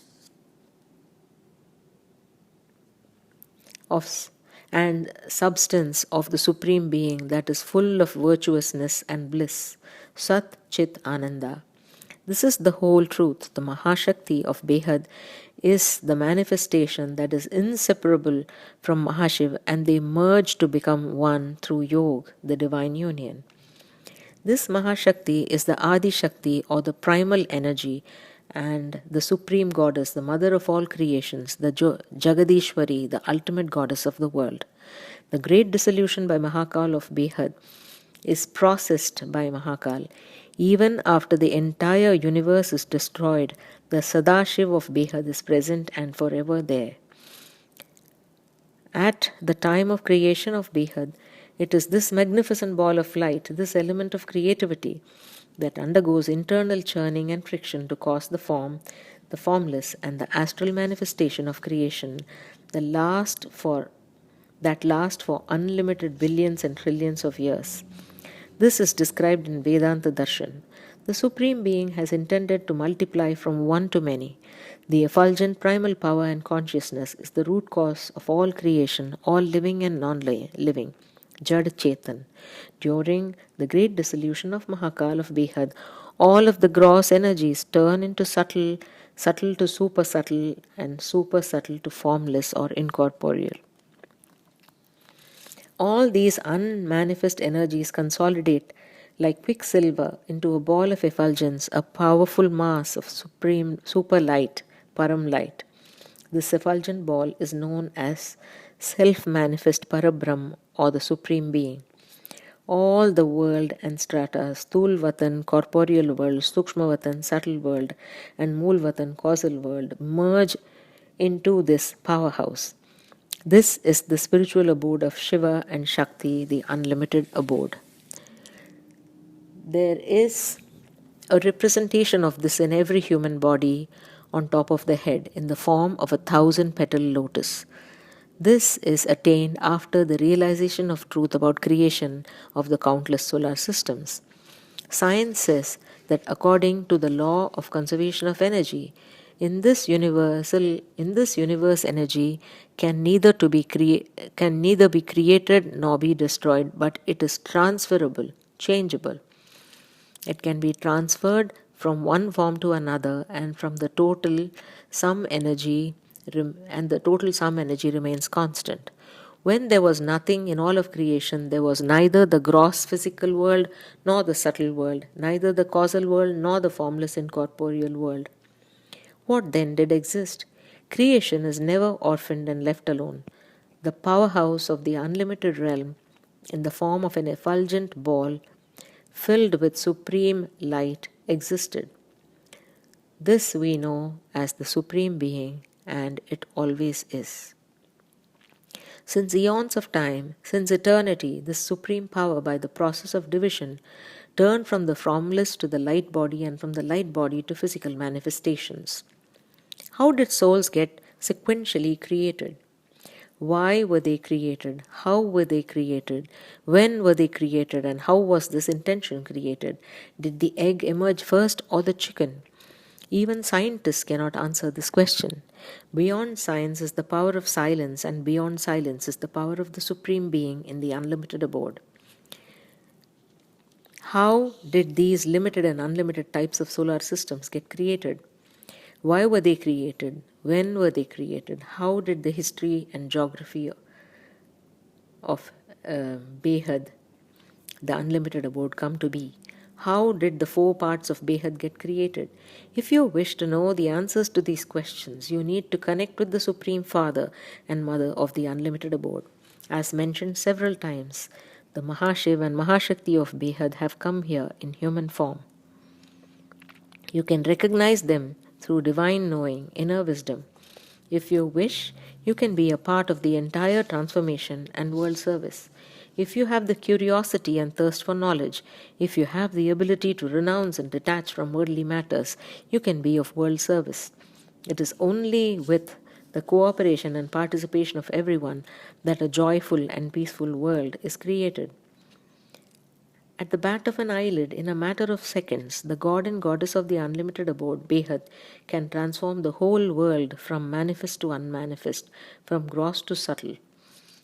of and substance of the Supreme Being that is full of virtuousness and bliss, Sat Chit Ananda. This is the whole truth. The Mahashakti of Behad is the manifestation that is inseparable from Mahashiv, and they merge to become one through Yog, the divine union. This Mahashakti is the Adi Shakti or the primal energy, and the Supreme Goddess, the mother of all creations, the Jagadishwari, the ultimate goddess of the world. The great dissolution by Mahakaal of Behad is processed by Mahakaal. Even after the entire universe is destroyed, the Sadashiv of Behad is present and forever there. At the time of creation of Behad, it is this magnificent ball of light, this element of creativity, that undergoes internal churning and friction to cause the form, the formless, and the astral manifestation of creation that last for unlimited billions and trillions of years. This is described in Vedanta Darshan. The Supreme Being has intended to multiply from one to many. The effulgent primal power and consciousness is the root cause of all creation, all living and non-living, Jad Chetan. During the great dissolution of Mahakaal of Behad, all of the gross energies turn into subtle to super subtle, and super subtle to formless or incorporeal. All these unmanifest energies consolidate like quicksilver into a ball of effulgence, a powerful mass of supreme super light, Param light. This effulgent ball is known as self-manifest Parabrahm or the Supreme Being. All the world and strata, Sthul Vatan, corporeal world, Sukshma Vatan, subtle world, and Mool Vatan, causal world, merge into this powerhouse. This is the spiritual abode of Shiva and Shakti, the unlimited abode. There is a representation of this in every human body on top of the head in the form of a 1,000-petal lotus. This is attained after the realization of truth about creation of the countless solar systems. Science says that according to the law of conservation of energy, in this universe energy can neither be created nor be destroyed, but it is transferable, changeable. It can be transferred from one form to another, and from the total sum energy remains constant. When there was nothing in all of creation, there was neither the gross physical world nor the subtle world, neither the causal world nor the formless incorporeal world. What then did exist? Creation is never orphaned and left alone. The powerhouse of the unlimited realm, in the form of an effulgent ball filled with supreme light, existed. This we know as the Supreme Being, and it always is. Since eons of time, since eternity, this supreme power, by the process of division, turned from the formless to the light body and from the light body to physical manifestations. How did souls get sequentially created? Why were they created? How were they created? When were they created? And how was this intention created? Did the egg emerge first or the chicken? Even scientists cannot answer this question. Beyond science is the power of silence, and beyond silence is the power of the Supreme Being in the unlimited abode. How did these limited and unlimited types of solar systems get created? Why were they created? When were they created? How did the history and geography of Behad, the unlimited abode, come to be? How did the 4 parts of Behad get created? If you wish to know the answers to these questions, you need to connect with the Supreme Father and Mother of the unlimited abode. As mentioned several times, the Mahashiv and Mahashakti of Behad have come here in human form. You can recognize them through divine knowing, inner wisdom. If you wish, you can be a part of the entire transformation and world service. If you have the curiosity and thirst for knowledge, if you have the ability to renounce and detach from worldly matters, you can be of world service. It is only with the cooperation and participation of everyone that a joyful and peaceful world is created. At the bat of an eyelid, in a matter of seconds, the god and goddess of the unlimited abode, Behad, can transform the whole world from manifest to unmanifest, from gross to subtle.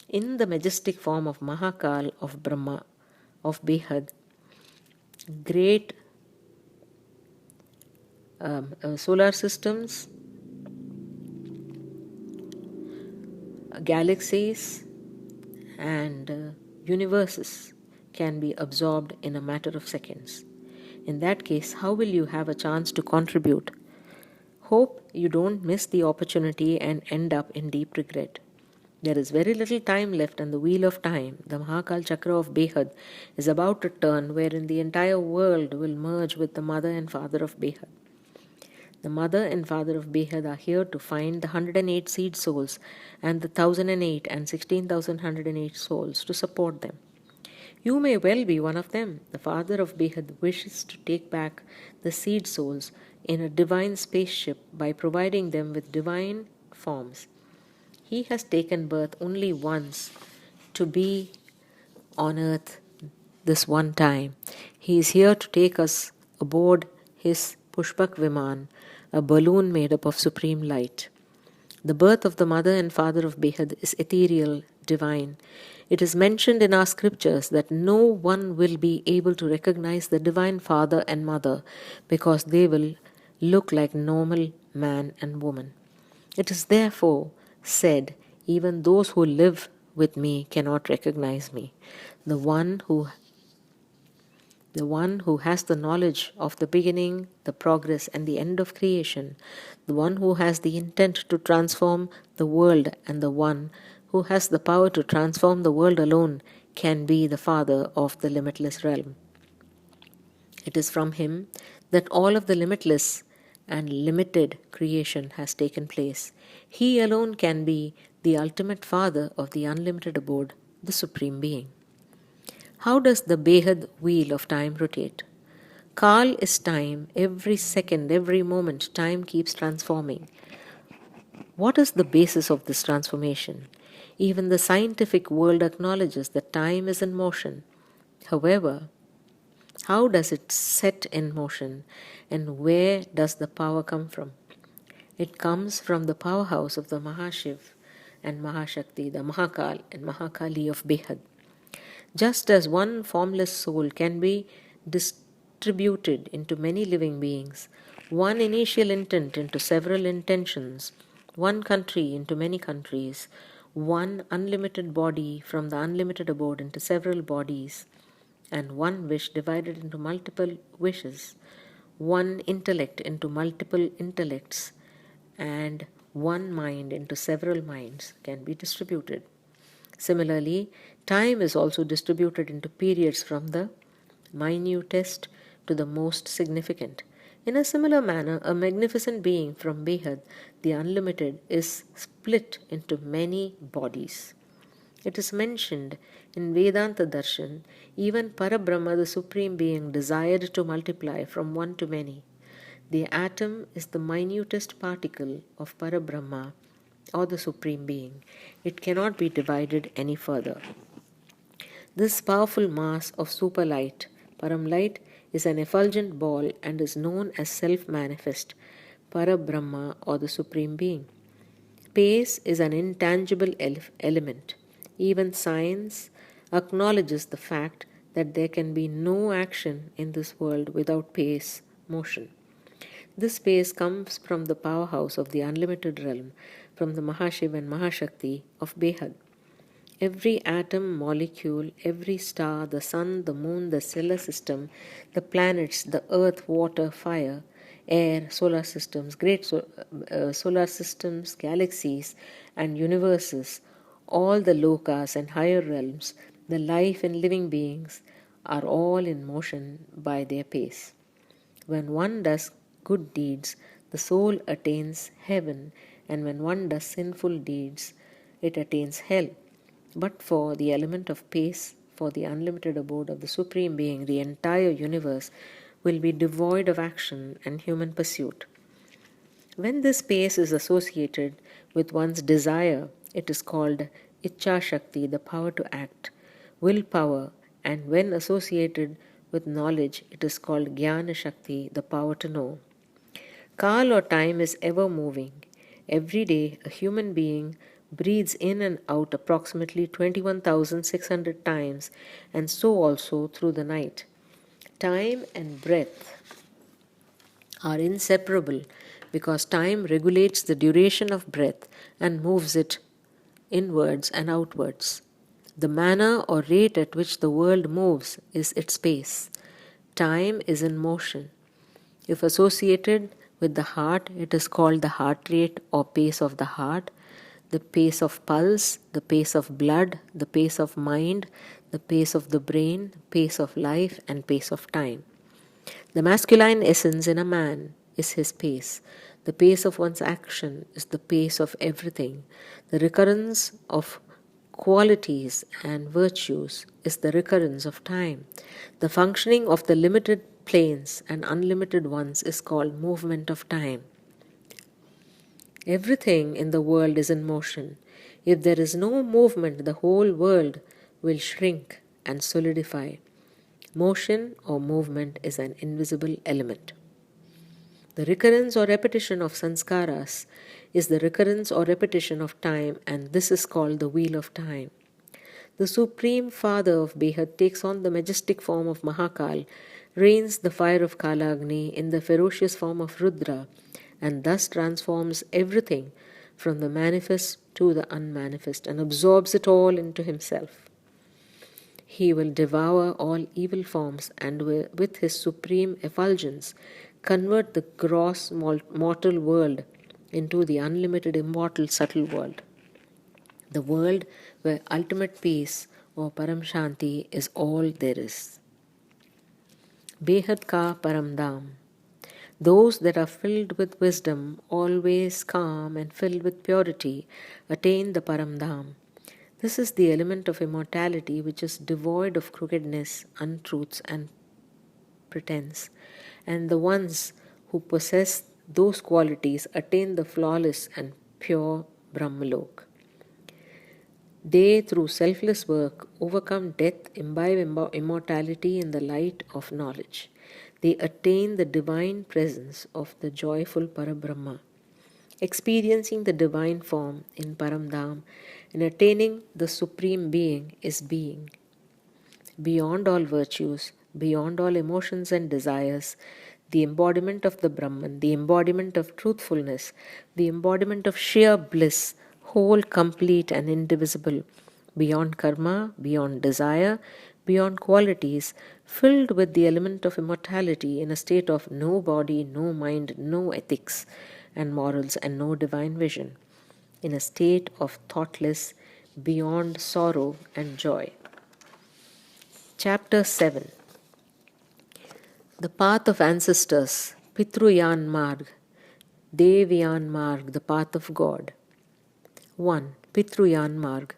In the majestic form of Mahakaal, of Brahma, of Behad, great solar systems, galaxies, and universes can be absorbed in a matter of seconds. In that case, how will you have a chance to contribute? Hope you don't miss the opportunity and end up in deep regret. There is very little time left, and the wheel of time, the Mahakaal Chakra of Behad, is about to turn, wherein the entire world will merge with the mother and father of Behad. The mother and father of Behad are here to find the 108 seed souls and the 1,008 and 16,108 souls to support them. You may well be one of them. The father of Behad wishes to take back the seed souls in a divine spaceship by providing them with divine forms. He has taken birth only once to be on earth this one time. He is here to take us aboard his Pushpak Viman, a balloon made up of supreme light. The birth of the mother and father of Behad is ethereal, divine. It is mentioned in our scriptures that no one will be able to recognize the divine father and mother because they will look like normal man and woman. It is therefore said, even those who live with me cannot recognize me. The one who the one who has the knowledge of the beginning, the progress, and the end of creation, the one who has the intent to transform the world, and the one who has the power to transform the world alone, can be the father of the limitless realm. It is from him that all of the limitless and limited creation has taken place. He alone can be the ultimate father of the unlimited abode, the Supreme Being. How does the Behad wheel of time rotate? Kal is time. Every second, every moment, time keeps transforming. What is the basis of this transformation? Even the scientific world acknowledges that time is in motion. However, how does it set in motion, and where does the power come from? It comes from the powerhouse of the Mahashiv and Mahashakti, the Mahakaal and Mahakali of Behad. Just as one formless soul can be distributed into many living beings, one initial intent into several intentions, one country into many countries, one unlimited body from the unlimited abode into several bodies, and one wish divided into multiple wishes, one intellect into multiple intellects, and one mind into several minds can be distributed. Similarly, time is also distributed into periods from the minutest to the most significant. In a similar manner, a magnificent being from Behad, the unlimited, is split into many bodies. It is mentioned in Vedanta Darshan, even Parabrahma, the Supreme Being, desired to multiply from one to many. The atom is the minutest particle of Parabrahma, or the Supreme Being. It cannot be divided any further. This powerful mass of super light, Param light, is an effulgent ball and is known as self-manifest, Parabrahma, or the Supreme Being. Space is an intangible element. Even science acknowledges the fact that there can be no action in this world without space, motion. This space comes from the powerhouse of the unlimited realm, from the Mahashiv and Mahashakti of Behad. Every atom, molecule, every star, the sun, the moon, the solar system, the planets, the earth, water, fire, air, solar systems, solar systems, galaxies, and universes, all the lokas and higher realms, the life and living beings, are all in motion by their pace. When one does good deeds, the soul attains heaven, and when one does sinful deeds, it attains hell. But for the element of pace, for the unlimited abode of the Supreme Being, the entire universe will be devoid of action and human pursuit. When this pace is associated with one's desire, it is called Ichcha Shakti, the power to act, willpower, and when associated with knowledge, it is called Jnana Shakti, the power to know. Kal or time is ever moving. Every day, a human being breathes in and out approximately 21,600 times, and so also through the night. Time and breath are inseparable because time regulates the duration of breath and moves it inwards and outwards. The manner or rate at which the world moves is its pace. Time is in motion. If associated with the heart, it is called the heart rate or pace of the heart, the pace of pulse, the pace of blood, the pace of mind, the pace of the brain, pace of life, and pace of time. The masculine essence in a man is his pace. The pace of one's action is the pace of everything. The recurrence of qualities and virtues is the recurrence of time. The functioning of the limited planes and unlimited ones is called movement of time. Everything in the world is in motion. If there is no movement, the whole world will shrink and solidify. Motion or movement is an invisible element. The recurrence or repetition of sanskaras is the recurrence or repetition of time, and this is called the wheel of time. The Supreme Father of Behad takes on the majestic form of Mahakaal, rains the fire of Kalagni in the ferocious form of Rudra, and thus transforms everything from the manifest to the unmanifest and absorbs it all into himself. He will devour all evil forms and will, with his supreme effulgence, convert the gross mortal world into the unlimited immortal subtle world. The world where ultimate peace or Paramshanti is all there is. Behad ka Paramdam. Those that are filled with wisdom, always calm and filled with purity, attain the Paramdam. This is the element of immortality which is devoid of crookedness, untruths, and pretense. And the ones who possess those qualities attain the flawless and pure Brahmalok. They, through selfless work, overcome death, imbibe immortality in the light of knowledge. They attain the divine presence of the joyful Parabrahma, experiencing the divine form in Paramdham and attaining the Supreme Being is being. Beyond all virtues, beyond all emotions and desires, the embodiment of the Brahman, the embodiment of truthfulness, the embodiment of sheer bliss, whole, complete, and indivisible, beyond karma, beyond desire, beyond qualities, filled with the element of immortality in a state of no body, no mind, no ethics and morals, and no divine vision, in a state of thoughtless, beyond sorrow and joy. Chapter 7. The path of ancestors, Pitruyan Marg, Devyan Marg, the path of God. 1. Pitruyan Marg.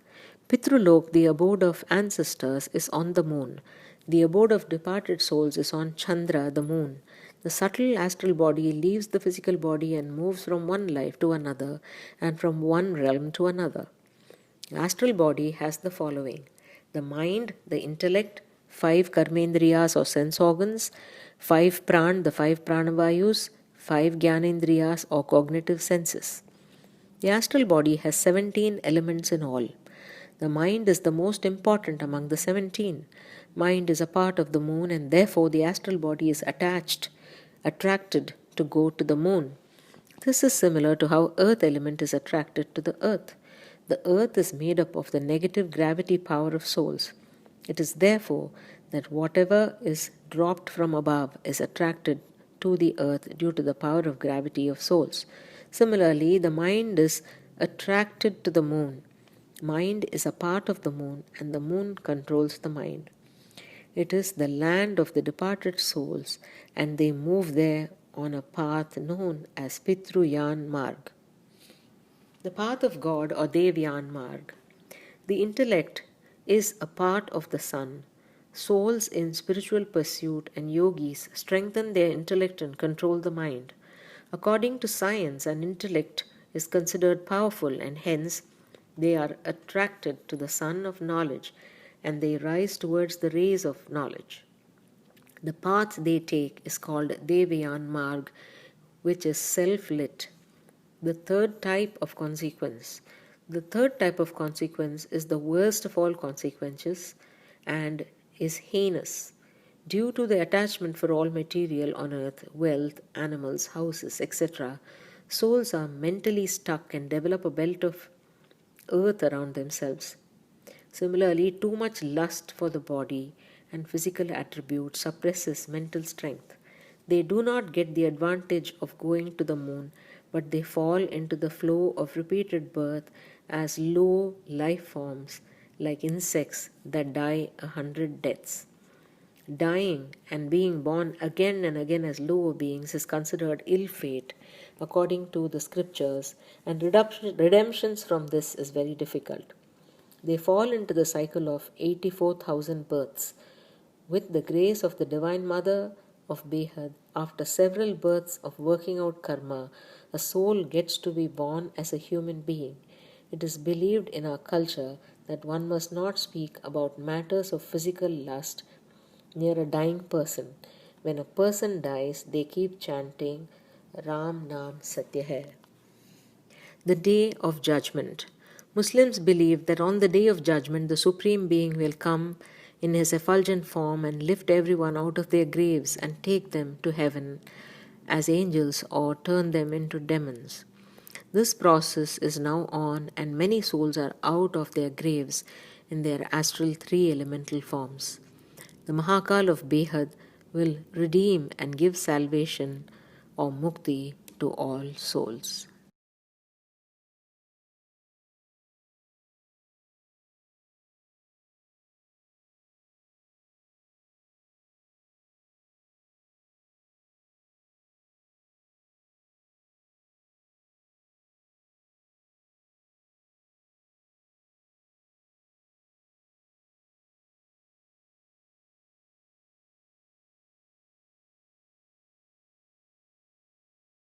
Pitrulok, the abode of ancestors, is on the moon. The abode of departed souls is on Chandra, the moon. The subtle astral body leaves the physical body and moves from one life to another and from one realm to another. The astral body has the following: the mind, the intellect, 5 karmendriyas or sense organs, 5 pran, the 5 pranavayus, 5 gyanendriyas or cognitive senses. The astral body has 17 elements in all. The mind is the most important among the 17. Mind is a part of the moon, and therefore the astral body is attracted to go to the moon. This is similar to how earth element is attracted to the earth. The earth is made up of the negative gravity power of souls. It is therefore that whatever is dropped from above is attracted to the earth due to the power of gravity of souls. Similarly, the mind is attracted to the moon. Mind is a part of the moon, and the moon controls the mind. It is the land of the departed souls, and they move there on a path known as Pitruyan Marg. The path of God or Devyan Marg. The intellect is a part of the sun. Souls in spiritual pursuit and yogis strengthen their intellect and control the mind. According to science, an intellect is considered powerful, and hence they are attracted to the sun of knowledge, and they rise towards the rays of knowledge. The path they take is called Devyan Marg, which is self-lit. The third type of consequence. The third type of consequence is the worst of all consequences and is heinous. Due to the attachment for all material on earth, wealth, animals, houses, etc., souls are mentally stuck and develop a belt of earth around themselves. Similarly, too much lust for the body and physical attributes suppresses mental strength. They do not get the advantage of going to the moon, but they fall into the flow of repeated birth as low life forms like insects that die 100 deaths. Dying and being born again and again as lower beings is considered ill fate according to the scriptures, and redemptions from this is very difficult. They fall into the cycle of 84,000 births. With the grace of the Divine Mother of Behad, after several births of working out karma, a soul gets to be born as a human being. It is believed in our culture that one must not speak about matters of physical lust near a dying person. When a person dies, they keep chanting Ram Naam Satya Hai. The Day of Judgment. Muslims believe that on the Day of Judgment, the Supreme Being will come in His effulgent form and lift everyone out of their graves and take them to heaven as angels or turn them into demons. This process is now on, and many souls are out of their graves in their astral three elemental forms. The Mahakaal of Behad will redeem and give salvation or mukti to all souls.